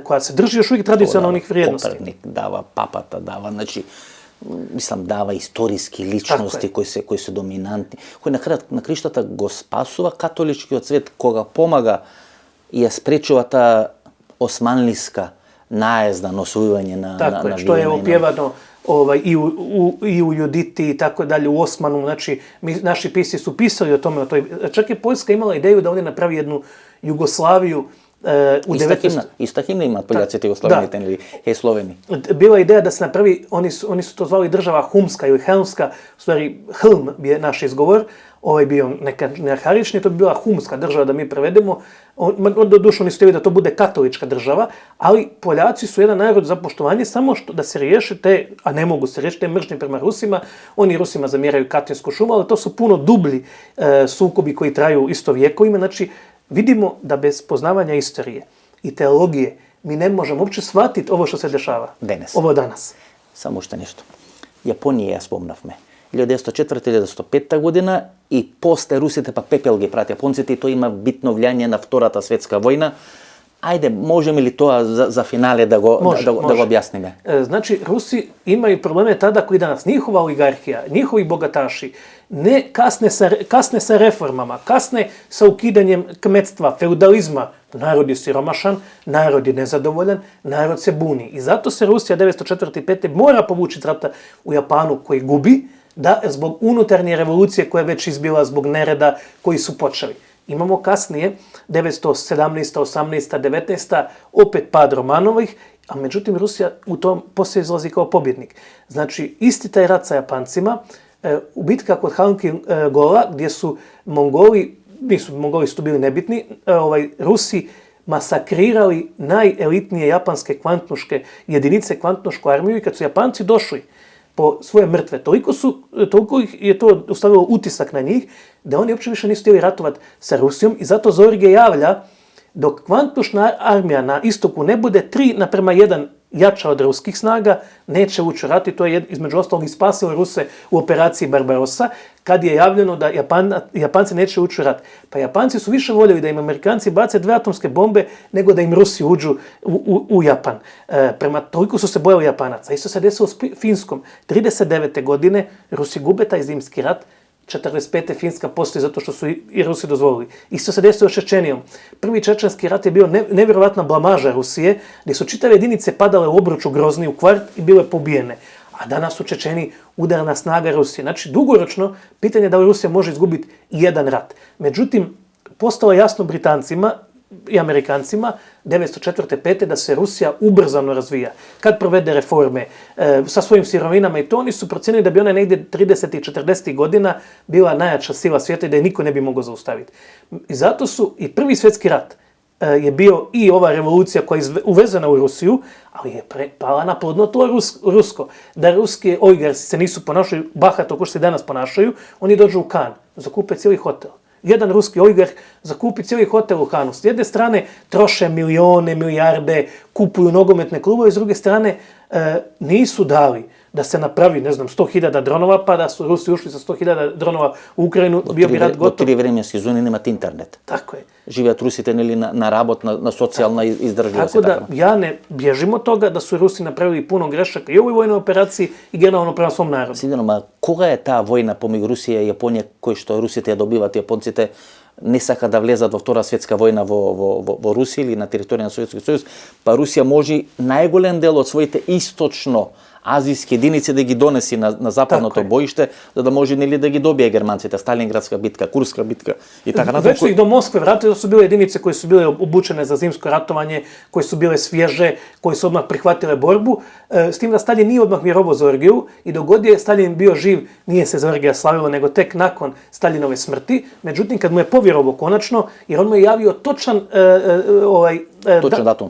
koja se drži još uvijek tradicionalnih vrijednosti. Kopernik dava, Papata dava, znači dava istorijski ličnosti koji su dominantni, koji na Krištata go spasува katolički od svet, koga pomaga je sprečila ta osmanlijska najezda na osvojivanje na Tako je, što je opjevano i u Juditi i tako dalje, u Osmanu, znači naši pisci su pisali o tome, čak je Poljska imala ideju da ovdje napravi jednu Jugoslaviju u 19. Ista himna ima Poljaci Jugoslaveni ili Sloveni. Bila je ideja da se napravi, oni su to zvali država Humska ili Helmska, u stvari Hlm je naš izgovor, bio nearhaični, to bi bila Humska država da mi prevedemo, doduše oni su htjeli da to bude katolička država, ali Poljaci su jedan narod za poštovanje, samo da se riješe a ne mogu se riješiti te mržnje prema Rusima, oni Rusima zamjeraju Katinsku šumu, ali to su puno dublji sukobi koji traju isto vjekovima, znači vidimo da bez poznavanja istorije i teologije mi ne možemo uopće shvatiti ovo što se dešava. Ovo danas. Samo što nešto. Japonija, ja spomnavme. 1904-1905 godina i posle Rusите pa pepel ги прати Японците и то има битно влијание на Втората светска војна. Ajde, možemo li to za finale da go objasnime? Znači, Rusi imaju probleme tada koji danas. Njihova oligarhija, njihovi bogataši, ne kasne sa reformama, kasne sa ukidanjem kmetstva, feudalizma. Narod je siromašan, narod je nezadovoljan, narod se buni. I zato se Rusija 1904-1905 mora povući iz rata u Japanu koji gubi, da zbog unutarnje revolucije koja je već izbila, zbog nereda koji su počeli. Imamo kasnije, 1917. 18. 19. opet pad Romanovih, a međutim Rusija u tom poslije izlazi kao pobjednik. Znači, isti taj rat sa Japancima, u bitka kod Halki Gola, gdje su Mongoli su tu bili nebitni, Rusi masakrirali najelitnije japanske kvantnuške jedinice, kvantnušku armiju, i kad su Japanci došli po svoje mrtve, toliko je to ostavilo utisak na njih, da oni uopće više nisu htjeli ratovati sa Rusijom, i zato Zorge javlja, dok kvantnušna armija na istoku ne bude 3:1 jača od ruskih snaga, neće ući u rat, i to je između ostalog i spasilo Ruse u operaciji Barbarossa, kad je javljeno da Japanci neće ući u rat. Pa Japanci su više voljeli da im Amerikanci bace 2 atomske bombe nego da im Rusi uđu u Japan. Toliko su se bojali Japanaca. Isto se desilo s Finskom. 1939. godine Rusi gube taj zimski rat, 1945. Finska postoji zato što su i Rusi dozvolili. Isto se desilo s Čečenijom. Prvi čečenski rat je bio nevjerovatna blamaža Rusije, gdje su čitave jedinice padale u obruču Grozni, u kvart, i bile pobijene. A danas su Čečeni udarna snaga Rusije. Znači, dugoročno, pitanje je da li Rusija može izgubiti jedan rat. Međutim, postalo je jasno Britancima i Amerikancima 1904-1905 da se Rusija ubrzano razvija. Kad provede reforme sa svojim sirovinama i to, oni su procijenili da bi ona negdje 30. i 40. godina bila najjača sila svijeta i da je niko ne bi mogao zaustaviti. I zato su i Prvi svjetski rat je bio i ova revolucija koja je uvezena u Rusiju, ali je pala na plodno tlo rusko. Da ruski oligarsi se nisu ponašali bahato kao što se danas ponašaju, oni dođu u Kan, zakupe cijeli hotel. Jedan ruski oligarh zakupi cijeli hotel u Kanu. S jedne strane troše milijone, milijarde, kupuju nogometne klubove, s druge strane nisu dali da se napravi, ne znam, 100.000 dronova, pa da su Rusi ušli sa 100.000 dronova u Ukrajinu, bio bi rat gotov. Во 3 временски зони немат интернет. Tako je. Живеат русите нели на работ, на социјална издржливост. Tako da ja ne bježim od toga da su Rusi napravili puno grešaka i u ovoj vojnoj operaciji i generalno prema svom narodu. Сигурно, ма кога е таа војна помеѓу Русија и Јапонија, кој што русите ја добиват, јапонците не сака да влезат во Втора светска војна во Русија или на територија на Советскиот сојуз, па Русија може најголем дел од своите источно азијски единици да ги донеси на западното боиште, за да може нели да ги добие германците, Сталинградска битка, Курска битка и така натаму. Već su ih do Moskve vratili, to su bile jedinice koje su bile obučene za zimsko ratovanje, koje su bile svježe, koje su odmah prihvatile borbu, s tim da Stalin nije odmah vjerovao za orgiju i dok god je Stalin bio živ, nije se za orgija slavilo, nego tek nakon Stalinove smrti. Međutim, kad mu je povjerovao konačno, jer on mu je javio točan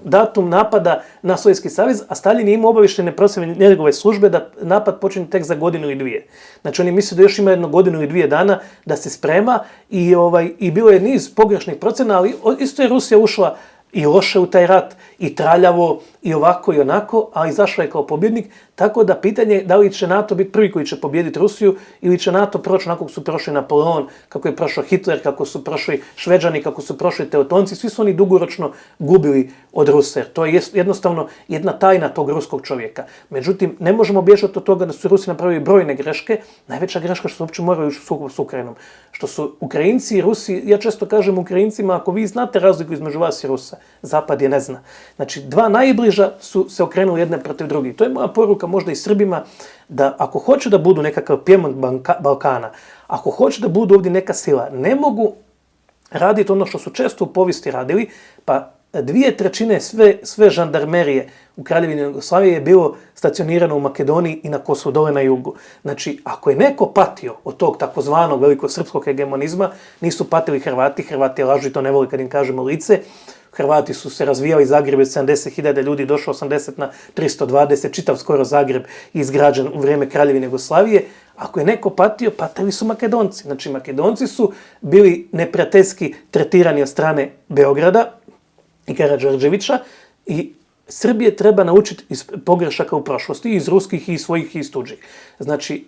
datum napada na Sovjetski savez, a Stalin je imao obavištene procjene njegove službe da napad počinje tek za godinu ili dvije. Znači oni misle da još ima jedno godinu ili dvije dana da se sprema i bilo je niz pogrešnih procjena, ali isto je Rusija ušla i loše u taj rat, i traljavo, i ovako i onako, a izašla je kao pobjednik, tako da pitanje je da li će NATO biti prvi koji će pobjediti Rusiju ili će NATO proći onako kako su prošli Napoleon, kako je prošao Hitler, kako su prošli Šveđani, kako su prošli Teutonci, svi su oni dugoročno gubili od Rusa. To je jednostavno jedna tajna tog ruskog čovjeka. Međutim, ne možemo bježati od toga da su Rusi napravili brojne greške. Najveća greška što su uopće moraju ući u sukob s Ukrajinom. Što su Ukrajinci i Rusi, ja često kažem Ukrajincima, ako vi znate razliku između vas i Rusa, Zapad je ne zna. Znači, dva najbliža su se okrenuli jedne protiv drugih. To je moja poruka možda i Srbima, da ako hoće da budu nekakav Pjemont Balkana, ako hoće da budu ovdje neka sila, ne mogu raditi ono što su često u povijesti radili, pa 2/3 sve žandarmerije u Kraljevini Jugoslavije je bilo stacionirano u Makedoniji i na Kosovu dole na jugu. Znači, ako je neko patio od tog takozvanog velikosrpskog hegemonizma, nisu patili Hrvati. Hrvati lažu i to ne voli kad im kažemo lice. Hrvati su se razvijali, Zagreb je 70.000 ljudi, došao 80 na 320, čitav skoro Zagreb izgrađen u vrijeme Kraljevine Jugoslavije. Ako je neko patio, patili su Makedonci. Znači, Makedonci su bili neprijateljski tretirani od strane Beograda i Karađorđevića i Srbije treba naučiti iz pogrešaka u prošlosti, iz ruskih i svojih i iz tuđih. Znači,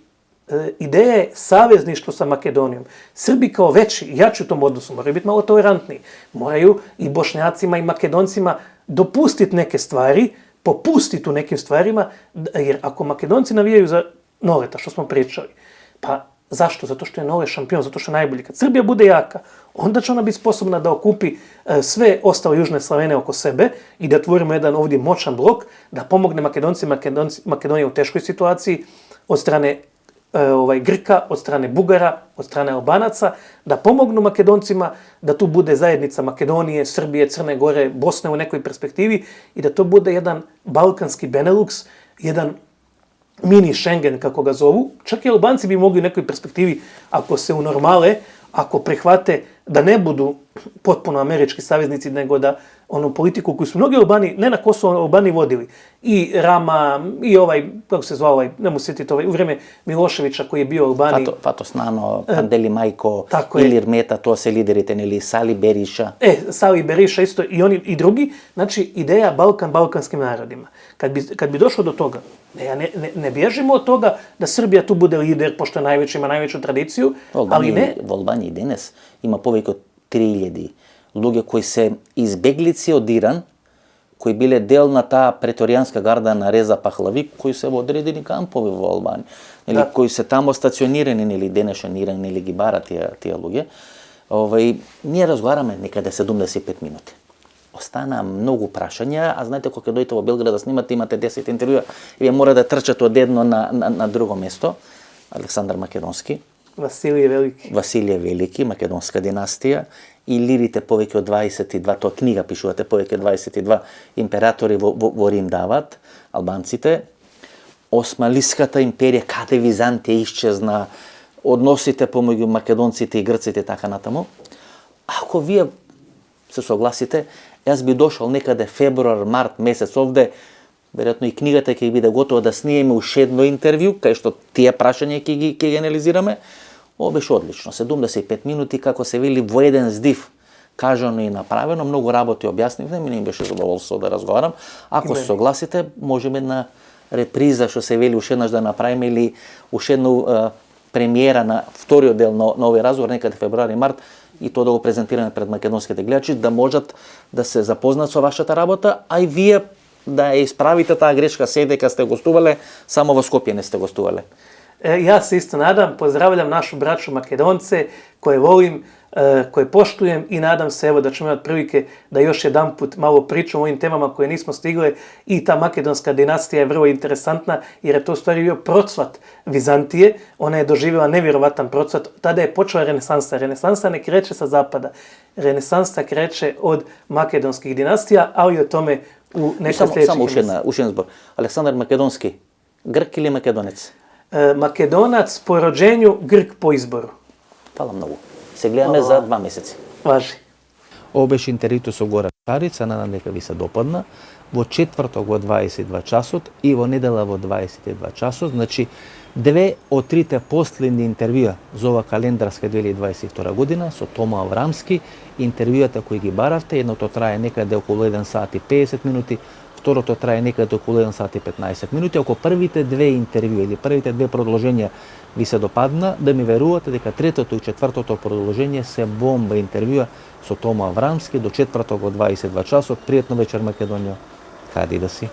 ideja je savezništvo sa Makedonijom. Srbi kao veći i jači u tom odnosu moraju biti malo tolerantniji. Moraju i Bošnjacima i Makedoncima dopustiti neke stvari, popustiti u nekim stvarima, jer ako Makedonci navijaju za Noleta, što smo pričali, pa zašto? Zato što je Nole šampion, zato što je najbolji. Kad Srbija bude jaka, onda će ona biti sposobna da okupi sve ostale južne Slavene oko sebe i da tvorimo jedan ovdje moćan blok, da pomogne Makedoncima, Makedonija u teškoj situaciji od strane Grka, od strane Bugara, od strane Albanaca, da pomognu Makedoncima, da tu bude zajednica Makedonije, Srbije, Crne Gore, Bosne u nekoj perspektivi i da to bude jedan balkanski Benelux, jedan mini Schengen, kako ga zovu. Čak i Albanci bi mogli u nekoj perspektivi, ako se unormale, ako prihvate da ne budu potpuno američki saveznici, nego da onu politiku koju su mnogi Albani, ne na Kosovo, Albani vodili. I Rama, i kako se zvao ne mu sjetiti, u vrijeme Miloševića koji je bio Albani. Fatos Nano, Pandeli Majko, Ilir Meta, to se liderite, ili Sali Beriša. Sali Beriša isto i oni i drugi. Znači, ideja Balkan balkanskim narodima. Kad bi došlo do toga, ja ne bježimo od toga da Srbija tu bude lider, pošto je najveća, ima najveću tradiciju, ali ne. V Albaniji danas ima повеќе од 3000 луѓе кои се избеглици од Иран, кои биле дел на таа преторијанска гарда на Реза Пахлави, кои се во одредени кампови во Албанија, или кои се тамо стационирани, или денешен Иран, или ги бара тие луѓе. Ние разговараме некаде 75 минути. Остана многу прашања, а знаете кога ќе дојдете во Белград да снимате, имате 10 интервјуа и вие мора да трчате од едно на друго место. Александар Македонски, Василije Велики, македонска династија, и лирите повеќе од 22, тоа книга пишувате, повеќе 22 императори во Рим дават, албанците. Османлиската империја, каде Византија исчезна, односите помеѓу македонците и грците и така натаму. Ако вие се согласите, јас би дошол некаде февруар, март месец овде, веројатно и книгата ќе биде готова да снимеме уште едно интервју, кај што тие прашања ќе ги анализираме. Ово беше одлично, 75 минути, како се вели, во еден здив, кажано и направено, многу работи објаснивме, ми не беше задоволство да разговарам. Ако се согласите, можеме на реприза, што се вели уште еднаш да направиме, или уште едно премиера на вториот дел на овој разговор, некаде февруари-март, и тоа да го презентираме пред македонските гледачи, да можат да се запознаат со вашата работа, а и вие да ја исправите таа грешка дека сте гостувале, само во Скопје не сте гостувале. Ja se isto nadam, pozdravljam našu braću Makedonce koje volim, koje poštujem i nadam se evo da ćemo imati prilike da još jedan put malo pričamo o ovim temama koje nismo stigli i ta makedonska dinastija je vrlo interesantna jer je to u stvari bio procvat Vizantije, ona je doživjela nevjerovatan procvat, tada je počela renesansa. Renesansa ne kreće sa zapada, renesansa kreće od makedonskih dinastija, ali o tome u nekoj sljedećih Само ушен збор. Александар Македонски, Грк или Македонец? Makedonac po rođenju, Grk po izboru. Фала многу. Се гледаме за 2 месеци. Važi. Ово беше интервјуто со Гора Шарица, надам дека ви се допадна. Во четврток во 22 часот и во недела во 22 часот. Значи, две од трите последни интервјуа за ова календарска 2022 година со Тома Аврамски. Интервјуата кои ги баравте, едното трае некаде околу 1 сат и 50 минути, второто трае некаде околу 1 сат и 15 минути. Ако првите две интервјуи или првите две продолженија ви се допадна, да ми верувате дека третото и четвртото продолжение се бомба интервјуа со Тома Аврамски до четврток во 22 часот. Пријатно вечер Македонија. Каде да си?